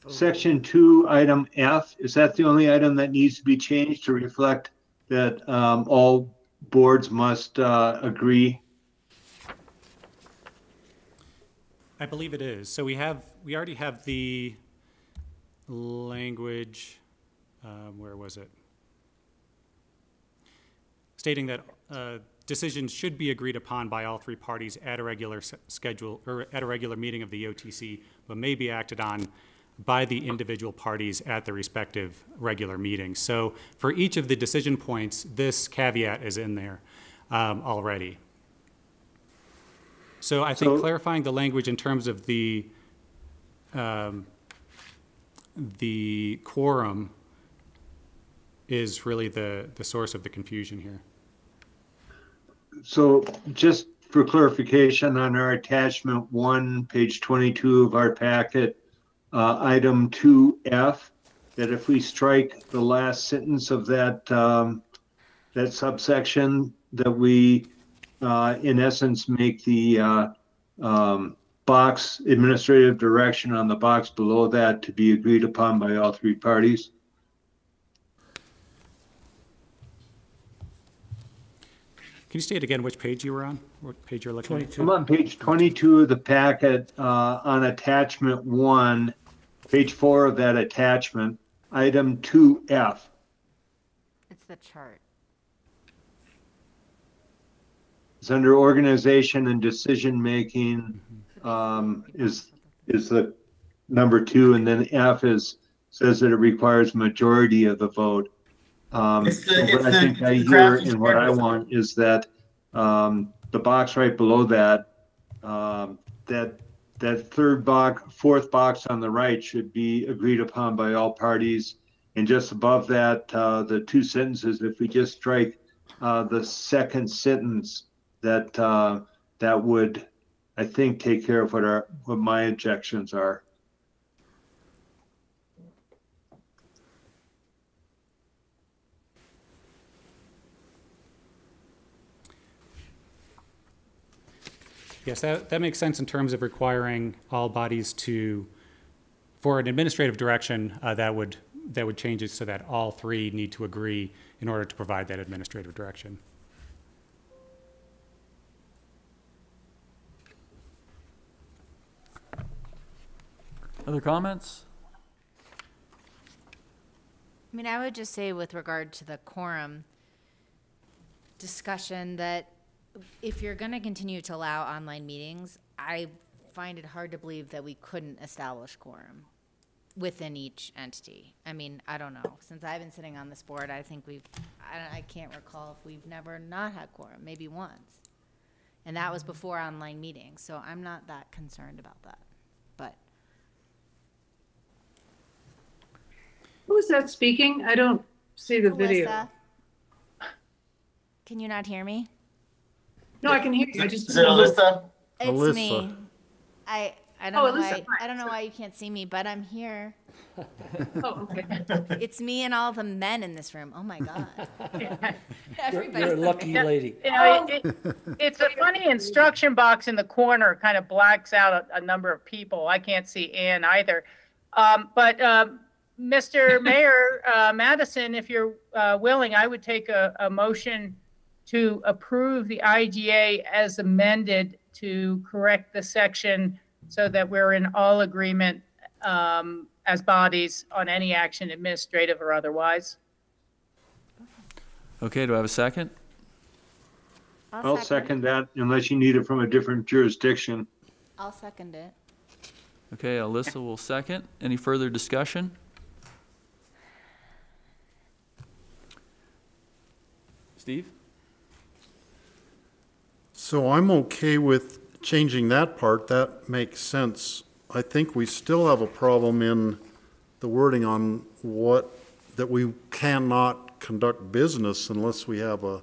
section 2, item F, is that the only item that needs to be changed to reflect that all boards must agree? I believe it is. So we already have the language, where was it? Stating that decisions should be agreed upon by all three parties at a regular schedule or at a regular meeting of the EOTC, but may be acted on by the individual parties at the respective regular meetings. So for each of the decision points, this caveat is in there already. So I think clarifying the language in terms of the quorum is really the source of the confusion here. So just for clarification on our attachment 1, page 22 of our packet, item 2F, that if we strike the last sentence of that that subsection, that we in essence make the box administrative direction on the box below that to be agreed upon by all three parties. Can you state again which page you were on? What page you're looking at? I'm on page 22 of the packet on attachment 1, page 4 of that attachment, item 2F. It's the chart. It's under organization and decision making is the number 2, and then F says that it requires majority of the vote. What I think I hear and what I want is that the box right below that, that third box, fourth box on the right should be agreed upon by all parties. And just above that, the two sentences, if we just strike the second sentence, that would, I think, take care of what my objections are. Yes, that makes sense in terms of requiring all bodies to, for an administrative direction, that would change it so that all three need to agree in order to provide that administrative direction. Other comments? I mean, I would just say with regard to the quorum discussion that if you're going to continue to allow online meetings, I find it hard to believe that we couldn't establish quorum within each entity. I mean, I don't know. Since I've been sitting on this board, I think I can't recall if we've never not had quorum, maybe once. And that was before online meetings, so I'm not that concerned about that. But who is that speaking? I don't see the video. Can you not hear me? No, I can hear you. I just is it Alyssa? It's Alyssa. Me. I don't know why I don't know why you can't see me, but I'm here. Oh, okay. It's me and all the men in this room. Oh my God. You're a lucky lady. You know, it's a funny instruction box in the corner, kind of blacks out a number of people. I can't see Ann either. But Mr. Mayor Madison, if you're willing, I would take a motion to approve the IGA as amended to correct the section so that we're in all agreement as bodies on any action, administrative or otherwise. Okay, do I have a second? I'll second that unless you need it from a different jurisdiction. I'll second it. Okay, Alyssa will second. Any further discussion? Steve? So I'm okay with changing that part. That makes sense. I think we still have a problem in the wording on that we cannot conduct business unless we have a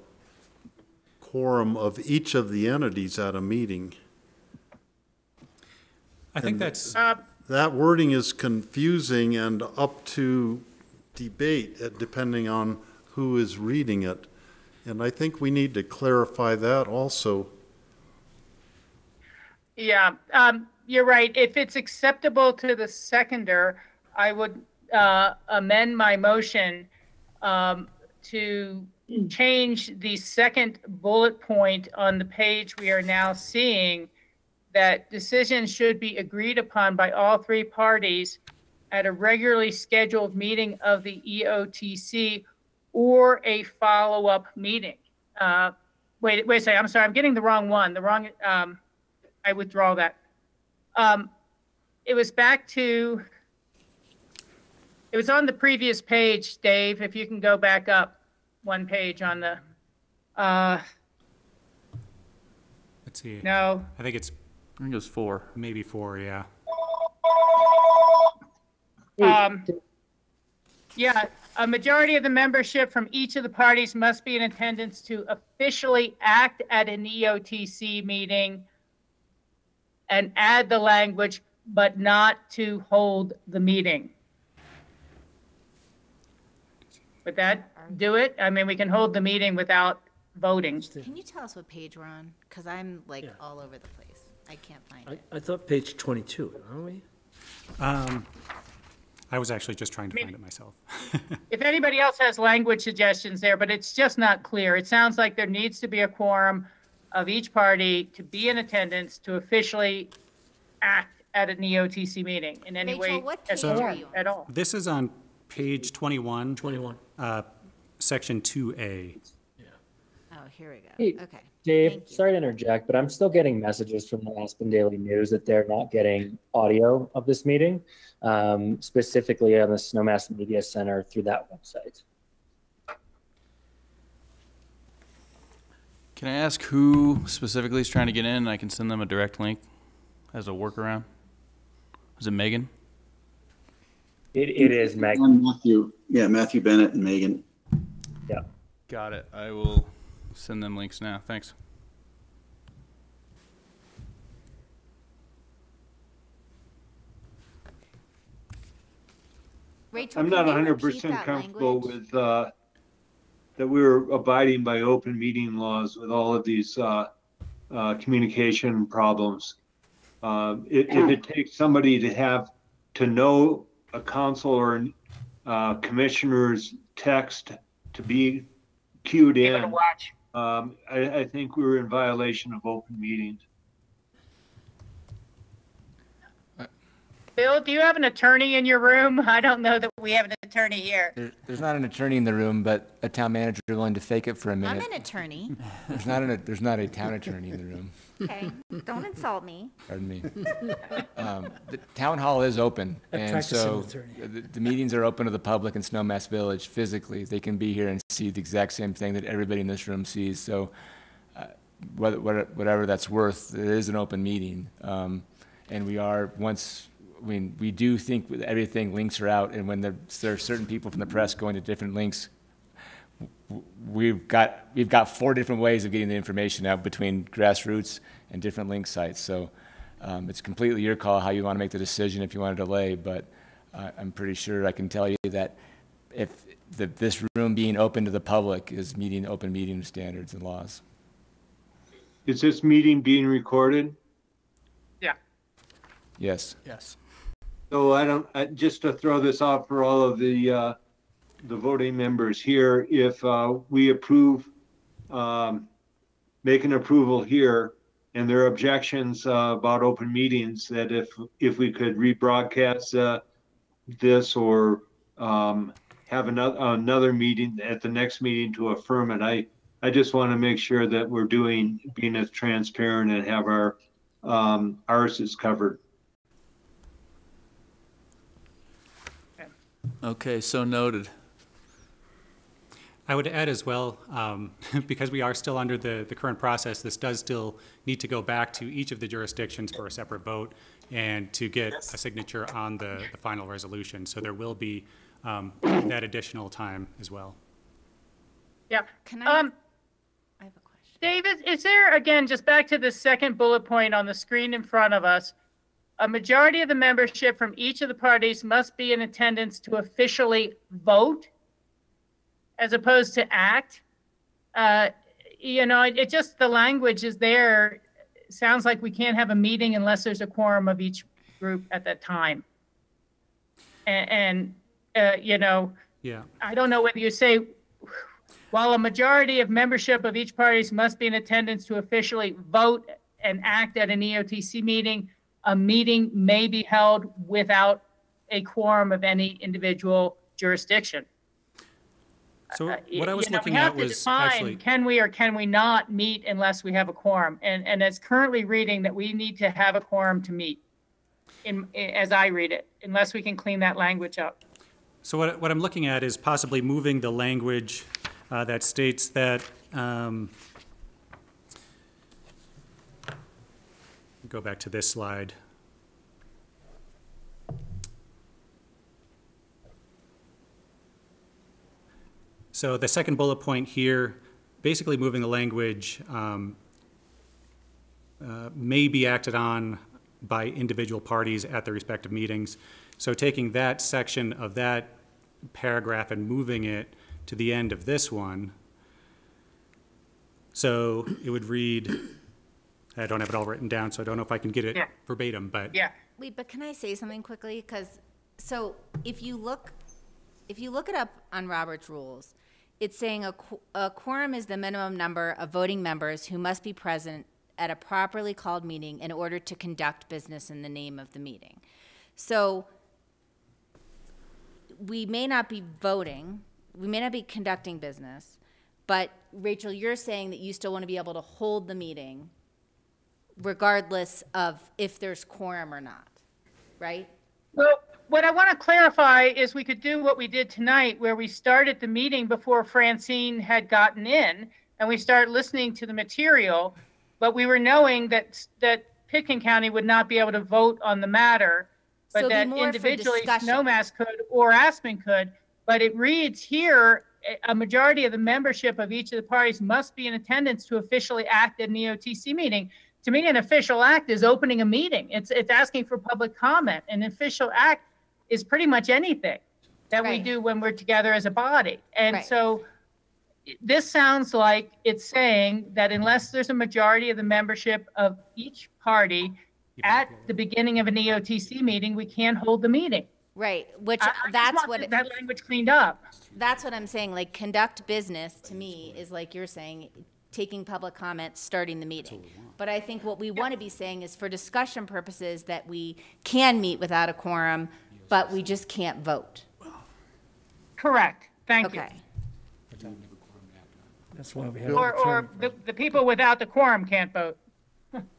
quorum of each of the entities at a meeting. I think that's that wording is confusing and up to debate depending on who is reading it. And I think we need to clarify that also. Yeah, you're right. If it's acceptable to the seconder, I would amend my motion to change the second bullet point on the page we are now seeing, that decisions should be agreed upon by all three parties at a regularly scheduled meeting of the EOTC or a follow-up meeting. Wait a second, I'm sorry, I'm getting the wrong one. I withdraw that. It was on the previous page, Dave, if you can go back up one page on the, let's see. No. I think it's 4. Maybe 4, yeah. Yeah, a majority of the membership from each of the parties must be in attendance to officially act at an EOTC meeting, and add the language, but not to hold the meeting. Would that do it? I mean, we can hold the meeting without voting. Can you tell us what page we're on? Because I'm like all over the place. I can't find it. I thought page 22, aren't we? I was actually just trying to find it myself. If anybody else has language suggestions there, but it's just not clear. It sounds like there needs to be a quorum of each party to be in attendance to officially act at an EOTC meeting in any way at all. This is on page 21. Section 2A. Oh, here we go. Hey, Okay. Dave, sorry to interject, but I'm still getting messages from the Aspen Daily News that they're not getting audio of this meeting, specifically on the Snowmass Media Center through that website. Can I ask who specifically is trying to get in, and I can send them a direct link as a workaround? Is it Megan? It is Megan. Matthew Bennett and Megan. Yeah. Got it. I will send them links now. Thanks. Rachel, I'm not 100% comfortable with that we're abiding by open meeting laws with all of these communication problems. If it takes somebody to know a council or commissioner's text to be queued in, I think we're in violation of open meetings. Bill, do you have an attorney in your room? I don't know that we have an attorney here. There's not an attorney in the room, but a town manager willing to fake it for a minute. I'm an attorney. There's not a town attorney in the room. Okay, don't insult me. Pardon me. The town hall is open, and so the meetings are open to the public in Snowmass Village physically. They can be here and see the exact same thing that everybody in this room sees. So whatever that's worth, it is an open meeting. And we do think with everything, links are out, and when there are certain people from the press going to different links, we've got 4 different ways of getting the information out between GrassRoots and different link sites. So it's completely your call how you want to make the decision if you want to delay, but I'm pretty sure I can tell you that if this room being open to the public is meeting open meeting standards and laws. Is this meeting being recorded? Yeah. Yes. Yes. So just to throw this out for all of the voting members here, if we approve, make an approval here, and there are objections about open meetings, that if we could rebroadcast this or have another meeting at the next meeting to affirm it, I just want to make sure that we're being as transparent and have ours is covered. Okay, so noted. I would add as well, because we are still under the current process, this does still need to go back to each of the jurisdictions for a separate vote and to get a signature on the final resolution. So there will be that additional time as well. Yeah. Can I have a question. David, is there, again, just back to the second bullet point on the screen in front of us, a majority of the membership from each of the parties must be in attendance to officially vote as opposed to act? You know, it just, the language is there. It sounds like we can't have a meeting unless there's a quorum of each group at that time. And you know, yeah, I don't know whether you say, while a majority of membership of each parties must be in attendance to officially vote and act at an EOTC meeting, a meeting may be held without a quorum of any individual jurisdiction. So what I was looking we have at to was define, actually, can we or can we not meet unless we have a quorum? And it's currently reading that we need to have a quorum to meet, as I read it, unless we can clean that language up. so what I'm looking at is possibly moving the language that states that, go back to this slide. So the second bullet point here, basically moving the language may be acted on by individual parties at their respective meetings. So taking that section of that paragraph and moving it to the end of this one. So it would read, I don't have it all written down, so I don't know if I can get it verbatim, but. Yeah. Wait, but can I say something quickly? Because, so if you look it up on Robert's rules, it's saying a quorum is the minimum number of voting members who must be present at a properly called meeting in order to conduct business in the name of the meeting. So we may not be voting, we may not be conducting business, but Rachel, you're saying that you still want to be able to hold the meeting regardless of if there's quorum or not, right? Well, what I want to clarify is we could do what we did tonight, where we started the meeting before Francine had gotten in, and we started listening to the material, but we were knowing that Pitkin County would not be able to vote on the matter, but So that be more for individually discussion. Snowmass could or Aspen could. But it reads here, a majority of the membership of each of the parties must be in attendance to officially act at an EOTC meeting. To me, an official act is opening a meeting. It's asking for public comment. An official act is pretty much anything that we do when we're together as a body. And so this sounds like it's saying that unless there's a majority of the membership of each party at the beginning of an EOTC meeting, we can't hold the meeting. Right, which I that's just what want that language cleaned up. That's what I'm saying. Like, conduct business to me is like you're saying, taking public comment, starting the meeting. But I think what we want to be saying is for discussion purposes that we can meet without a quorum, but we just can't vote. Correct. Thank you. That's why we have. Or the people without the quorum can't vote.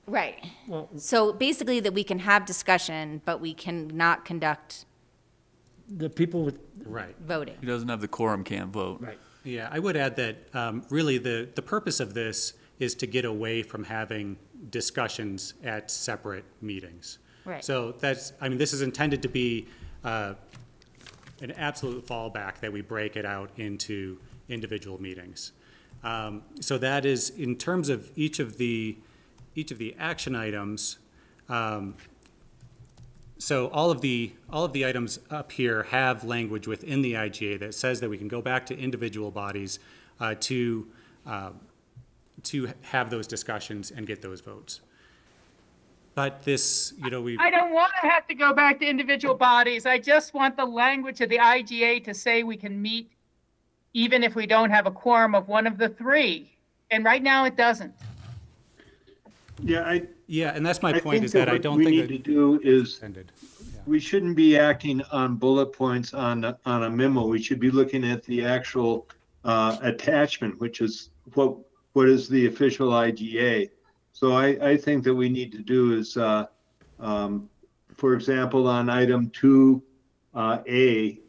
Right. So basically that we can have discussion, but we cannot conduct The people with. voting. Who doesn't have the quorum can't vote. Right. Yeah, I would add that really the purpose of this is to get away from having discussions at separate meetings. Right. So that's, I mean, this is intended to be an absolute fallback that we break it out into individual meetings. So that is, in terms of each of the action items, so all of the items up here have language within the IGA that says that we can go back to individual bodies to have those discussions and get those votes. But this, you know, I don't want to have to go back to individual bodies. I just want the language of the IGA to say we can meet even if we don't have a quorum of one of the three. And right now it doesn't. Yeah, and that's my I point, think is that I what don't we think need to do is intended. we shouldn't be acting on bullet points on a memo. We should be looking at the actual attachment, which is what is the official IGA. So I think that we need to do is, for example, on item 2A,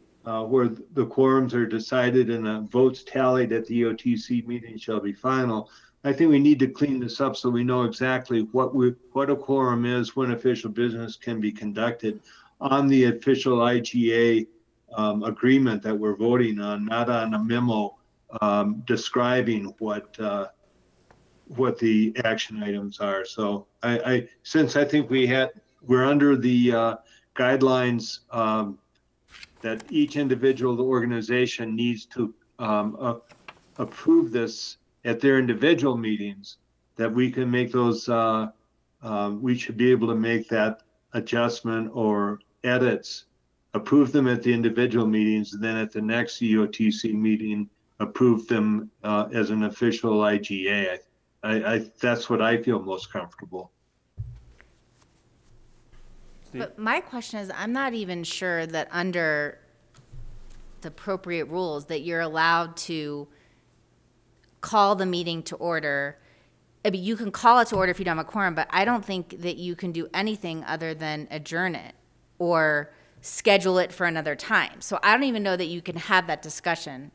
where the quorums are decided and the votes tallied at the EOTC meeting shall be final. I think we need to clean this up so we know exactly what a quorum is, when official business can be conducted on the official IGA agreement that we're voting on, not on a memo describing what the action items are. So since I think we're under the guidelines that each individual organization needs to approve this at their individual meetings, that we can make those, we should be able to make that adjustment or edits, approve them at the individual meetings, and then at the next EOTC meeting, approve them as an official IGA. That's what I feel most comfortable. But my question is, I'm not even sure that under the appropriate rules that you're allowed to call the meeting to order. I mean, you can call it to order if you don't have a quorum, but I don't think that you can do anything other than adjourn it or schedule it for another time. So I don't even know that you can have that discussion.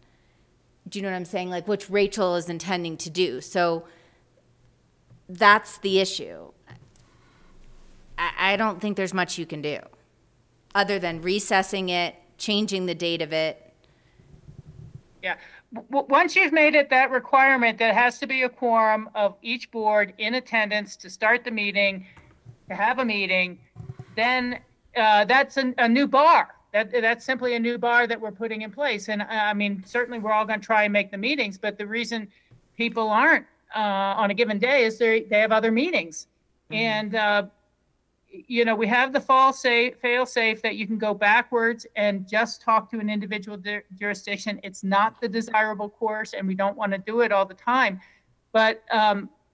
Do you know what I'm saying? Like, which Rachel is intending to do. So that's the issue. I don't think there's much you can do other than recessing it, changing the date of it. Yeah. Once you've made it that requirement, that has to be a quorum of each board in attendance to start the meeting, to have a meeting, then that's a new bar. That's simply a new bar that we're putting in place. And I mean, certainly we're all going to try and make the meetings, but the reason people aren't on a given day is they have other meetings. Mm-hmm. And, you know, we have the fail safe that you can go backwards and just talk to an individual jurisdiction. It's not the desirable course, and we don't want to do it all the time. But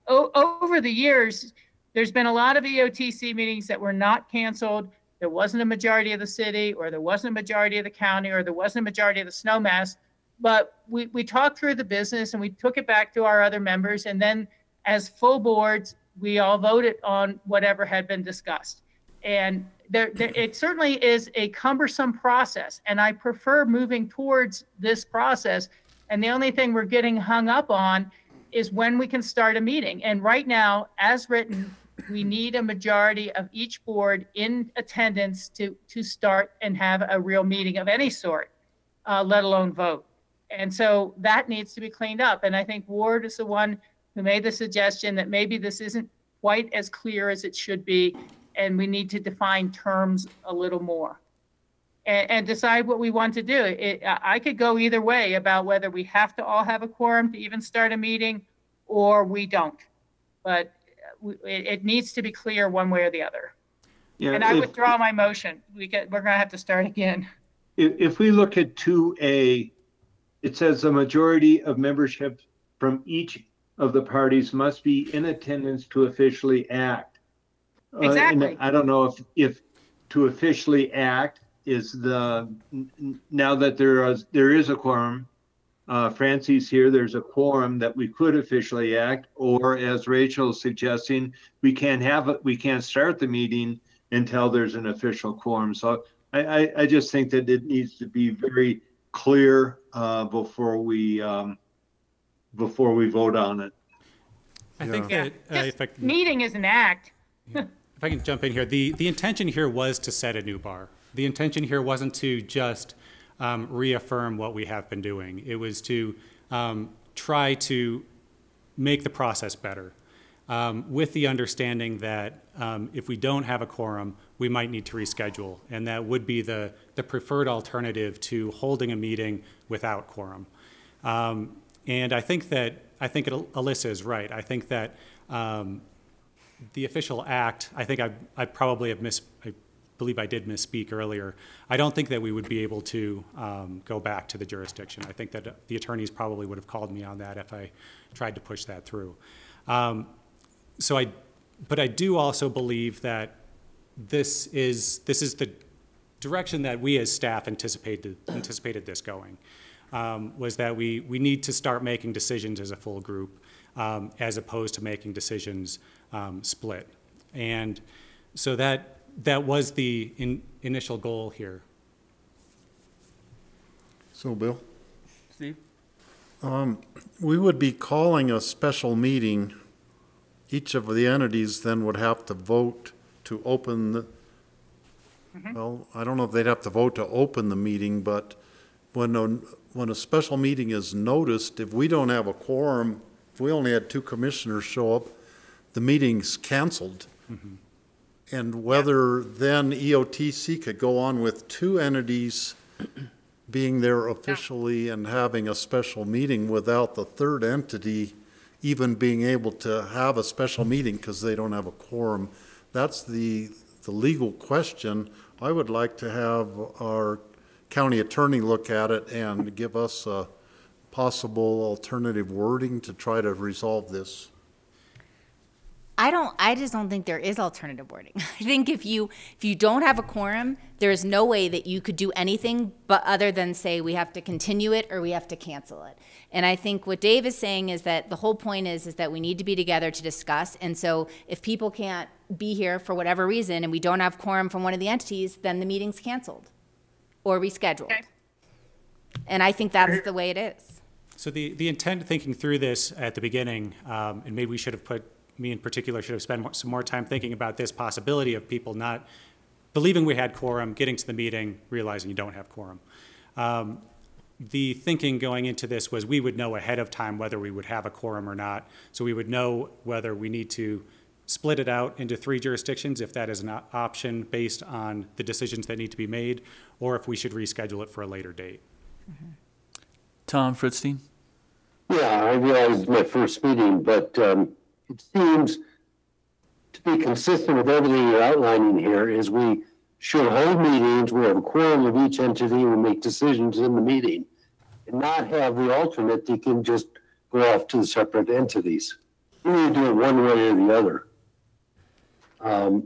over the years, there's been a lot of EOTC meetings that were not canceled. There wasn't a majority of the city, or there wasn't a majority of the county, or there wasn't a majority of the Snowmass. But we talked through the business and we took it back to our other members. And then as full boards, we all voted on whatever had been discussed. And it certainly is a cumbersome process. And I prefer moving towards this process. And the only thing we're getting hung up on is when we can start a meeting. And right now, as written, we need a majority of each board in attendance to start and have a real meeting of any sort, let alone vote. And so that needs to be cleaned up. And I think Ward is the one who made the suggestion that maybe this isn't quite as clear as it should be, and we need to define terms a little more and decide what we want to do. I could go either way about whether we have to all have a quorum to even start a meeting or we don't. But it needs to be clear one way or the other. Yeah, and I withdraw my motion. We're going to have to start again. If we look at 2A, it says the majority of membership from each of the parties must be in attendance to officially act. Exactly. I don't know if to officially act is now that there is a quorum, Francie's here, there's a quorum that we could officially act, or as Rachel's suggesting, we can't start the meeting until there's an official quorum. So I just think that it needs to be very clear before we vote on it. I think that meeting is an act. If I can jump in here, the intention here was to set a new bar. The intention here wasn't to just reaffirm what we have been doing. It was to try to make the process better, with the understanding that if we don't have a quorum, we might need to reschedule, and that would be the preferred alternative to holding a meeting without quorum. And I think Alyssa is right. I think that the official act, I think I probably have I believe I did misspeak earlier. I don't think that we would be able to go back to the jurisdiction. I think that the attorneys probably would have called me on that if I tried to push that through. But I do also believe that this is the direction that we as staff anticipated this going. Was that we need to start making decisions as a full group, as opposed to making decisions split. And so that was the initial goal here. So, Bill? Steve? We would be calling a special meeting. Each of the entities then would have to vote to open the, well, I don't know if they'd have to vote to open the meeting, but when a special meeting is noticed, if we don't have a quorum, if we only had 2 commissioners show up, the meeting's canceled. And whether then EOTC could go on with 2 entities being there officially and having a special meeting without the 3rd entity even being able to have a special meeting because they don't have a quorum. That's the legal question. I would like to have our county attorney look at it and give us a possible alternative wording to try to resolve this. I just don't think there is alternative wording. I think if you don't have a quorum, there's no way that you could do anything but other than say we have to continue it or we have to cancel it. And I think what Dave is saying is that the whole point is that we need to be together to discuss. And so if people can't be here for whatever reason and we don't have quorum from one of the entities, then the meeting's canceled or rescheduled. Okay. And I think that's the way it is. So the intent thinking through this at the beginning, and maybe we should have me in particular should have spent some more time thinking about this possibility of people not believing we had quorum, getting to the meeting, realizing you don't have quorum. The thinking going into this was we would know ahead of time whether we would have a quorum or not. So we would know whether we need to split it out into 3 jurisdictions, if that is an option based on the decisions that need to be made, or if we should reschedule it for a later date. Tom Fritzstein? Yeah, I realize it's my first meeting, but it seems to be consistent with everything you're outlining here is we should hold meetings, we have a quorum of each entity, and we make decisions in the meeting, and not have the alternate that can just go off to the separate entities. We need to do it one way or the other.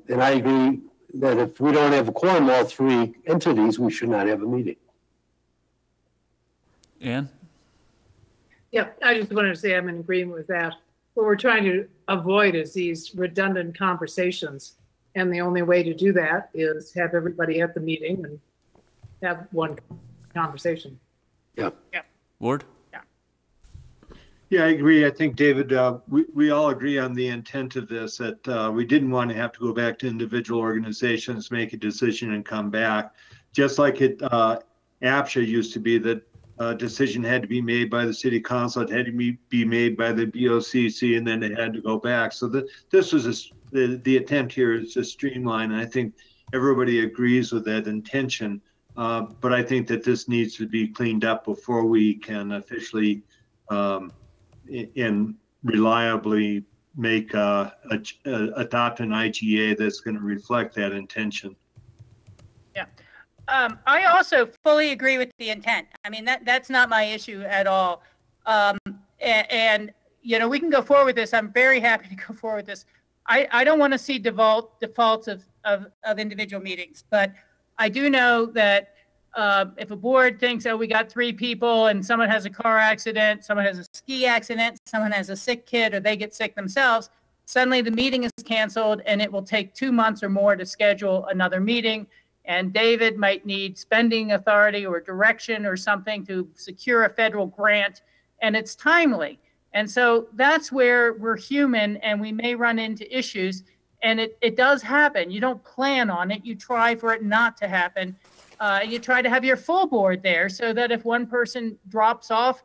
And I agree that if we don't have a quorum, all 3 entities, we should not have a meeting. Ann? Yeah, I just wanted to say I'm in agreement with that. What we're trying to avoid is these redundant conversations. And the only way to do that is have everybody at the meeting and have one conversation. Yeah. Yeah. Ward? Yeah, I agree. I think, David, we all agree on the intent of this, that we didn't want to have to go back to individual organizations, make a decision and come back. Just like APSHA used to be that a decision had to be made by the city council, it had to be made by the BOCC, and then it had to go back. So this was the attempt here is to streamline, and I think everybody agrees with that intention. But I think that this needs to be cleaned up before we can officially and reliably make adopt an IGA that's going to reflect that intention. Yeah. I also fully agree with the intent. I mean, that's not my issue at all. And you know, we can go forward with this. I'm very happy to go forward with this. I don't want to see defaults of individual meetings, but I do know that if a board thinks, oh, we got 3 people and someone has a car accident, someone has a ski accident, someone has a sick kid, or they get sick themselves, suddenly the meeting is canceled and it will take 2 months or more to schedule another meeting. And David might need spending authority or direction or something to secure a federal grant, and it's timely. And so that's where we're human and we may run into issues, and it does happen. You don't plan on it. You try for it not to happen. You try to have your full board there so that if one person drops off,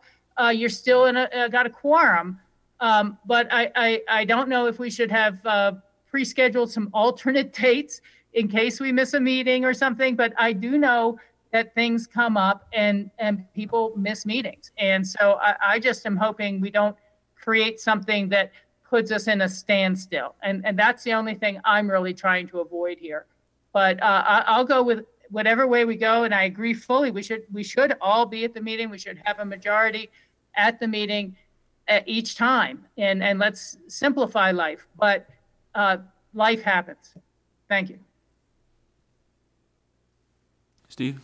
you're still got a quorum. But I don't know if we should have pre-scheduled some alternate dates in case we miss a meeting or something. But I do know that things come up and people miss meetings. And so I just am hoping we don't create something that puts us in a standstill. And that's the only thing I'm really trying to avoid here. But I'll go with whatever way we go, and I agree fully. We should all be at the meeting. We should have a majority at the meeting at each time, and let's simplify life. But life happens. Thank you. Steve?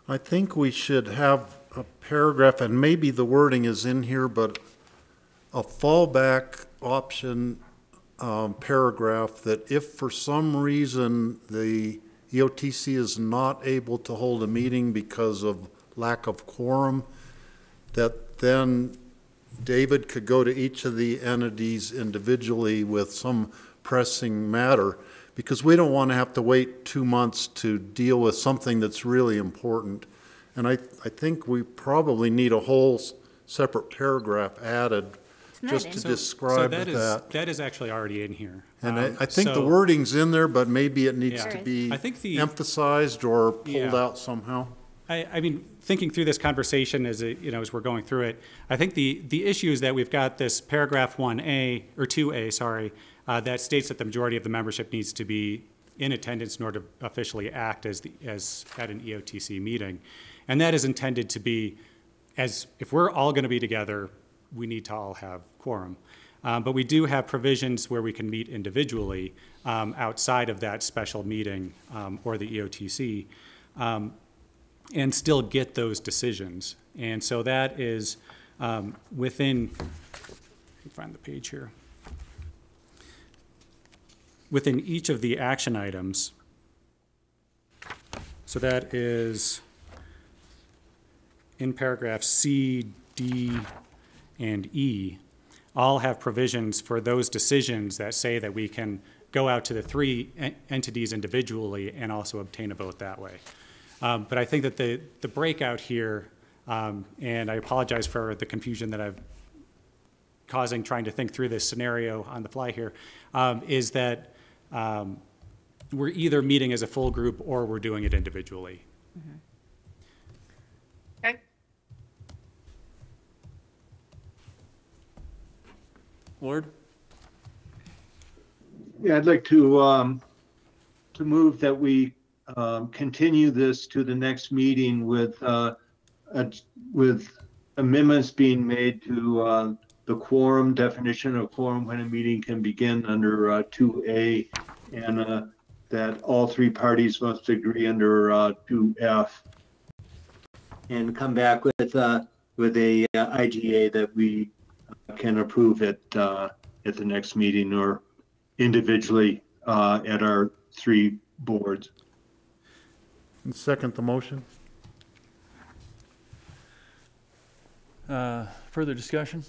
I think we should have a paragraph, and maybe the wording is in here, but a fallback option paragraph that if for some reason the EOTC is not able to hold a meeting because of lack of quorum, that then David could go to each of the entities individually with some pressing matter, because we don't want to have to wait 2 months to deal with something that's really important. And I think we probably need a whole separate paragraph added just to describe that. That is actually already in here. And I think the wording's in there, but maybe it needs to be emphasized or pulled out somehow. I mean, thinking through this conversation as as we're going through it, I think the issue is that we've got this paragraph 1A or 2A, sorry, that states that the majority of the membership needs to be in attendance in order to officially act as at an EOTC meeting, and that is intended to be if we're all going to be together, we need to all have quorum. But we do have provisions where we can meet individually outside of that special meeting or the EOTC. And still get those decisions. And so that is within, let me find the page here. Within each of the action items. So that is in paragraph C, D, and E, all have provisions for those decisions that say that we can go out to the 3 entities individually and also obtain a vote that way. But I think that the breakout here, and I apologize for the confusion that I've causing trying to think through this scenario on the fly here, is that we're either meeting as a full group or we're doing it individually. Mm-hmm. Okay. Ward? Yeah, I'd like to move that we continue this to the next meeting with amendments being made to the quorum definition of quorum when a meeting can begin under 2A, and that all 3 parties must agree under 2F, and come back with a IGA that we can approve at the next meeting or individually at our 3 boards. And second the motion. Further discussion?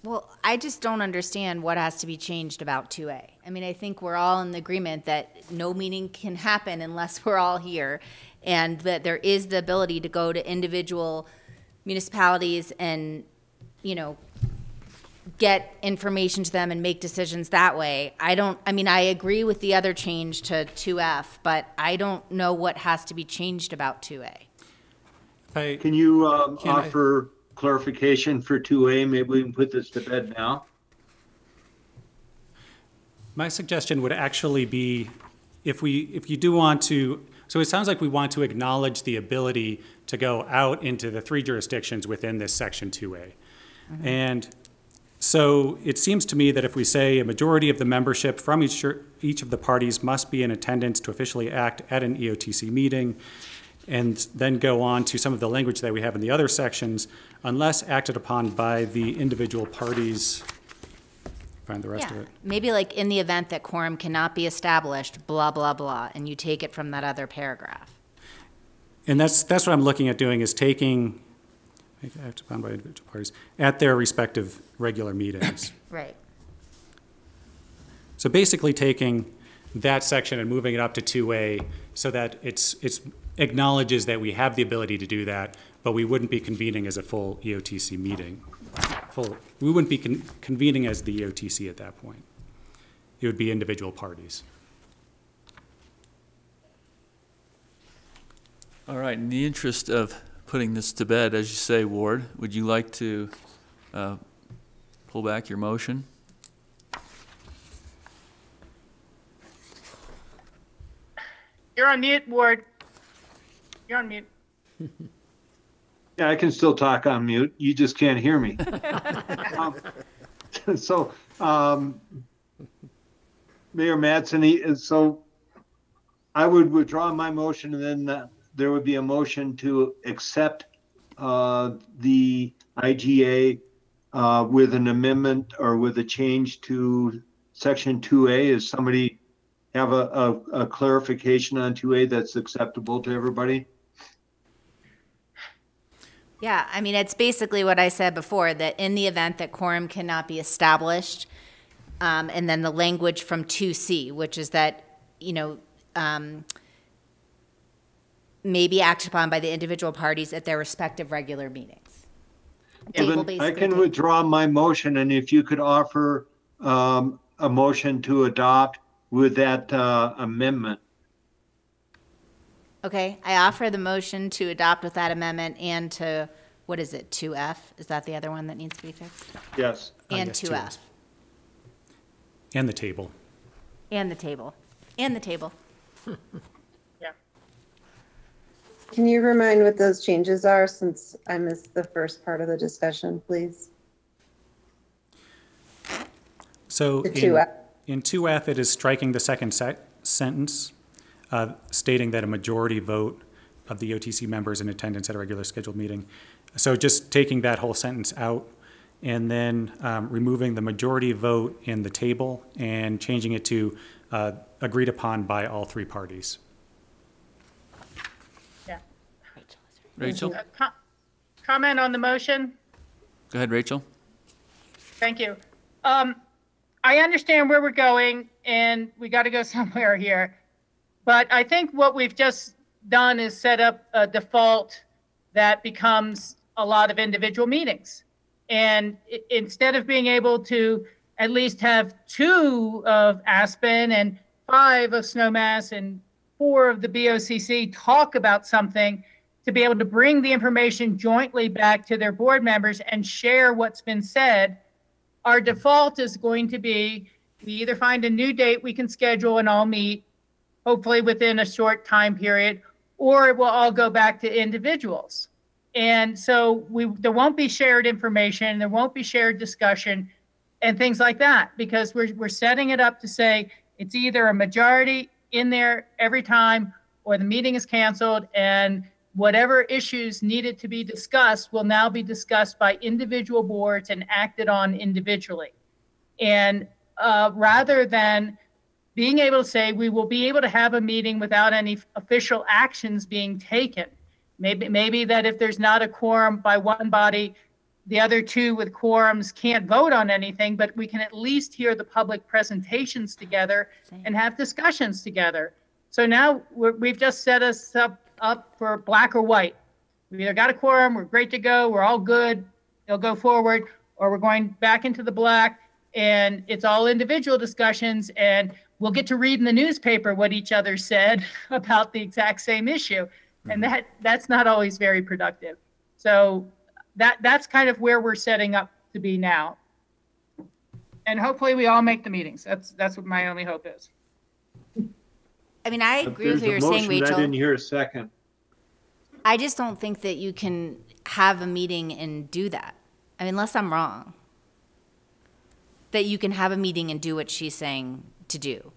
Well, I just don't understand what has to be changed about 2A. I mean, I think we're all in agreement that no meeting can happen unless we're all here, and that there is the ability to go to individual municipalities and, get information to them and make decisions that way. I mean, I agree with the other change to 2F, but I don't know what has to be changed about 2A. Can you offer clarification for 2A? Maybe we can put this to bed now. My suggestion would actually be if you do want to, so it sounds like we want to acknowledge the ability to go out into the 3 jurisdictions within this section 2A. Mm-hmm. And so it seems to me that if we say a majority of the membership from each of the parties must be in attendance to officially act at an EOTC meeting, and then go on to some of the language that we have in the other sections, unless acted upon by the individual parties. Find the rest of it. Maybe like in the event that quorum cannot be established, blah, blah, blah, and you take it from that other paragraph. And that's what I'm looking at doing, is taking acted upon by individual parties at their respective regular meetings. Right. So basically taking that section and moving it up to 2A so that it's acknowledges that we have the ability to do that, but we wouldn't be convening as a full EOTC meeting. We wouldn't be convening as the EOTC at that point. It would be individual parties. All right, in the interest of putting this to bed, as you say, Ward, would you like to pull back your motion? You're on mute, Ward. You're on mute. Yeah, I can still talk on mute. You just can't hear me. Mayor Mattson, so I would withdraw my motion, and then there would be a motion to accept the IGA with an amendment or with a change to section 2A. Is somebody have a clarification on 2A that's acceptable to everybody? Yeah, I mean, it's basically what I said before, that in the event that quorum cannot be established, and then the language from 2C, which is that, you know, may be acted upon by the individual parties at their respective regular meetings. I can withdraw my motion, and if you could offer a motion to adopt with that amendment. Okay, I offer the motion to adopt with that amendment and to, what is it, 2F? Is that the other one that needs to be fixed? Yes. And Yes, 2F. And the table. And the table. And the table. Can you remind what those changes are, since I missed the first part of the discussion, please? So The 2F. in 2F, it is striking the second sentence, stating that a majority vote of the EOTC members in attendance at a regular scheduled meeting. So just taking that whole sentence out and then removing the majority vote in the table and changing it to agreed upon by all three parties. Yeah. Rachel? Comment on the motion? Go ahead, Rachel. Thank you. I understand where we're going, and we got to go somewhere here. But I think what we've just done is set up a default that becomes a lot of individual meetings. And instead of being able to at least have 2 of Aspen and 5 of Snowmass and 4 of the BOCC talk about something, to be able to bring the information jointly back to their board members and share what's been said, our default is going to be, we either find a new date we can schedule and all meet, hopefully within a short time period, or it will all go back to individuals. And so there won't be shared information, there won't be shared discussion and things like that, because we're setting it up to say it's either a majority in there every time or the meeting is canceled, and whatever issues needed to be discussed will now be discussed by individual boards and acted on individually. And rather than being able to say we will be able to have a meeting without any official actions being taken, maybe that if there's not a quorum by one body, the other 2 with quorums can't vote on anything, but we can at least hear the public presentations together and have discussions together. So now we've just set us up for black or white. We either got a quorum, we're great to go, we're all good, they'll go forward, or we're going back into the black and it's all individual discussions, and we'll get to read in the newspaper what each other said about the exact same issue. And that's not always very productive. So that's kind of where we're setting up to be now. And hopefully we all make the meetings. That's what my only hope is. I mean, I agree with what you're saying, Rachel. I didn't hear a second. I just don't think that you can have a meeting and do that. I mean, unless I'm wrong. That you can have a meeting and do what she's saying to do.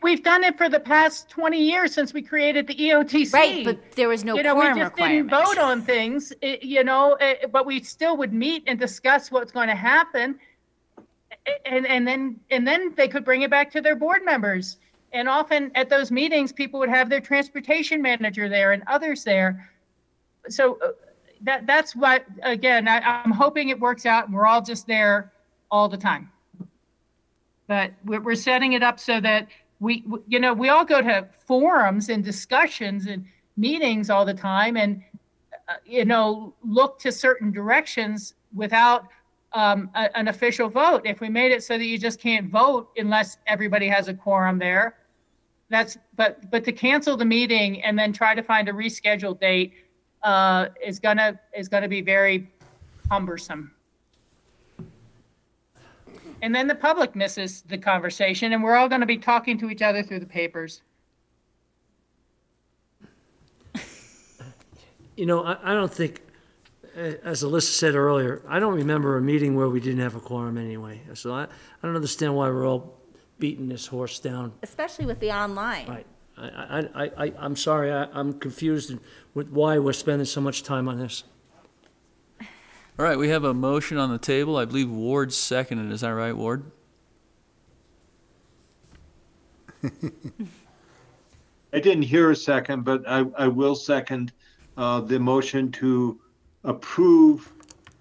We've done it for the past 20 years since we created the EOTC. Right, but there was no quorum we just requirement. didn't vote on things, but we still would meet and discuss what's going to happen. And then they could bring it back to their board members. And often at those meetings, people would have their transportation manager there and others there. So that's what, again, I'm hoping it works out and we're all just there all the time. But we're setting it up so that we all go to forums and discussions and meetings all the time and, look to certain directions without an official vote. If we made it so that you just can't vote unless everybody has a quorum there, but to cancel the meeting and then try to find a rescheduled date is gonna be very cumbersome. And then the public misses the conversation, and we're all going to be talking to each other through the papers. I don't think, as Alyssa said earlier, I don't remember a meeting where we didn't have a quorum anyway. So I don't understand why we're all beating this horse down. Especially with the online. Right. I'm sorry, I'm confused with why we're spending so much time on this. All right, we have a motion on the table. I believe Ward seconded. Is that right, Ward? I didn't hear a second, but I will second the motion to approve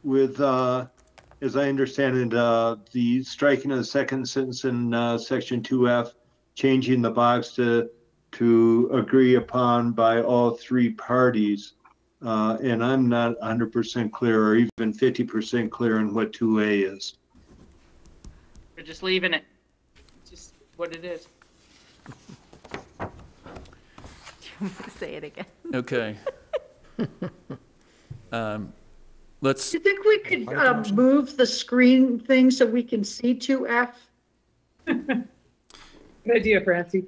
with, as I understand it, the striking of the second sentence in section 2F, changing the box to agree upon by all three parties. And I'm not 100% clear or even 50% clear on what 2A is. We're just leaving it. Just what it is. Say it again. Okay. Let's, Do you think we could move the screen thing so we can see 2F? Good idea, Francie.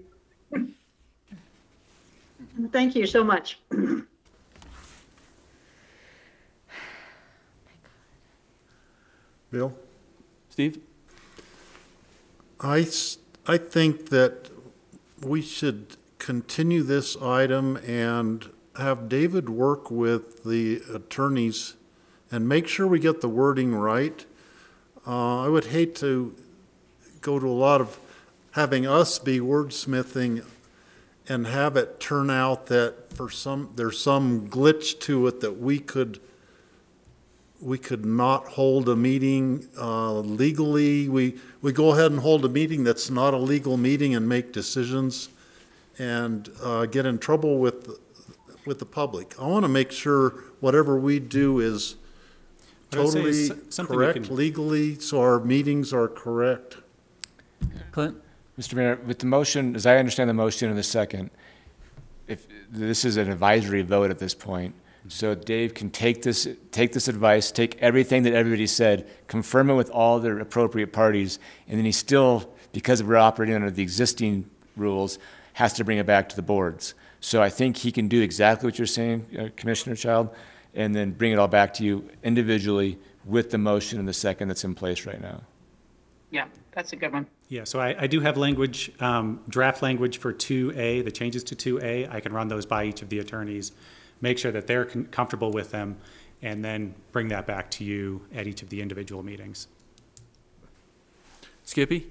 Thank you so much. Bill? Steve? I think that we should continue this item and have David work with the attorneys and make sure we get the wording right. I would hate to go to a lot of having us be wordsmithing and have it turn out that there's some glitch to it that we could not hold a meeting legally. We go ahead and hold a meeting that's not a legal meeting and make decisions and get in trouble with the public. I want to make sure whatever we do is totally correct legally, so our meetings are correct. Clint? Mr. Mayor, with the motion, as I understand the motion in the second, if this is an advisory vote at this point, so Dave can take this advice, take everything that everybody said, confirm it with all the appropriate parties, and then he still, because we're operating under the existing rules, has to bring it back to the boards. So I think he can do exactly what you're saying, Commissioner Child, and then bring it all back to you individually with the motion in the second that's in place right now. Yeah, that's a good one. Yeah, so I do have language, draft language for 2A, the changes to 2A. I can run those by each of the attorneys, make sure that they're comfortable with them, and then bring that back to you at each of the individual meetings. Skippy?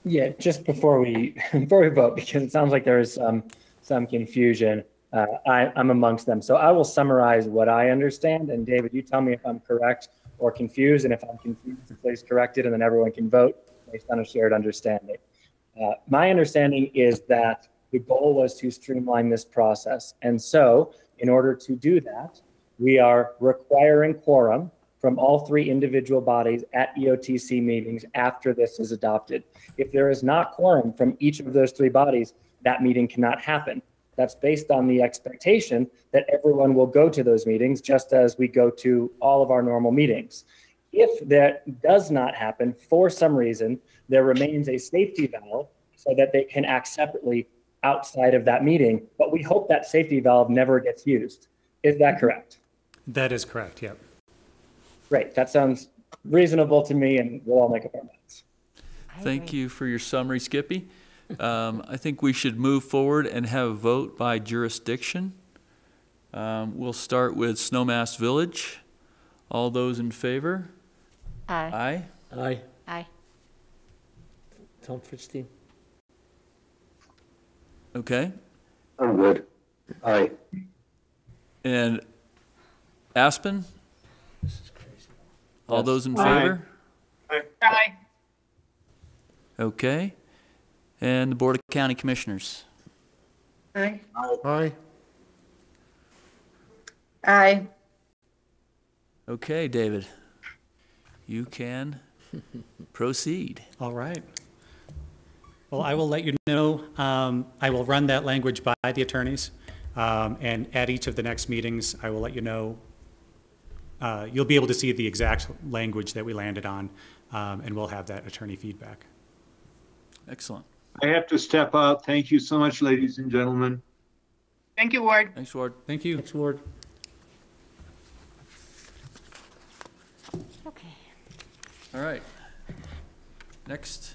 Yeah, just before we vote, because it sounds like there's some confusion. I'm amongst them. So I will summarize what I understand. And David, you tell me if I'm correct or confused. And if I'm confused, please correct it. And then everyone can vote based on a shared understanding. My understanding is that the goal was to streamline this process. And so in order to do that, we are requiring quorum from all three individual bodies at EOTC meetings after this is adopted. If there is not quorum from each of those three bodies, that meeting cannot happen. That's based on the expectation that everyone will go to those meetings just as we go to all of our normal meetings. If that does not happen, for some reason, there remains a safety valve so that they can act separately outside of that meeting, but we hope that safety valve never gets used. Is that correct? That is correct, yep. Great, that sounds reasonable to me, and we'll all make up our minds. Thank you for your summary, Skippy. I think we should move forward and have a vote by jurisdiction. We'll start with Snowmass Village. All those in favor? Aye. Aye. Aye. Aye. Tom Fritstein. Okay. I'm good. Aye. And Aspen? This is crazy. All Yes. those in favor? Aye. Okay. And the Board of County Commissioners? Aye. Aye. Aye. Okay, David. You can proceed. All right. Well, I will let you know, I will run that language by the attorneys, and at each of the next meetings, I will let you know. You'll be able to see the exact language that we landed on, and we'll have that attorney feedback. Excellent. I have to step out. Thank you so much, ladies and gentlemen. Thank you, Ward. Thanks, Ward. Thank you. Thanks, Ward. Okay. All right. Next.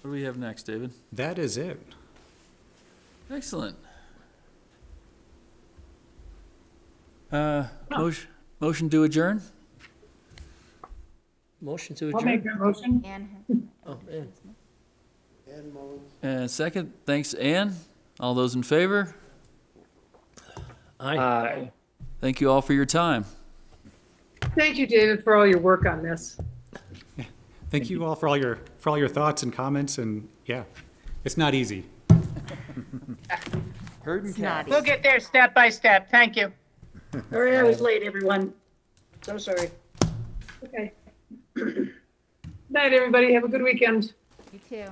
What do we have next, David? That is it. Excellent. Motion to adjourn? Motion to I'll make adjourn? that motion. Anne? Oh, Ann. And second, thanks, Ann. All those in favor? Aye. Thank you all for your time. Thank you, David, for all your work on this. Thank you all for all your thoughts and comments, and yeah, it's not easy. Heard and counted. We'll get there step by step. Thank you. Sorry I was late, everyone. So sorry. Okay. Night, everybody. Have a good weekend. You too.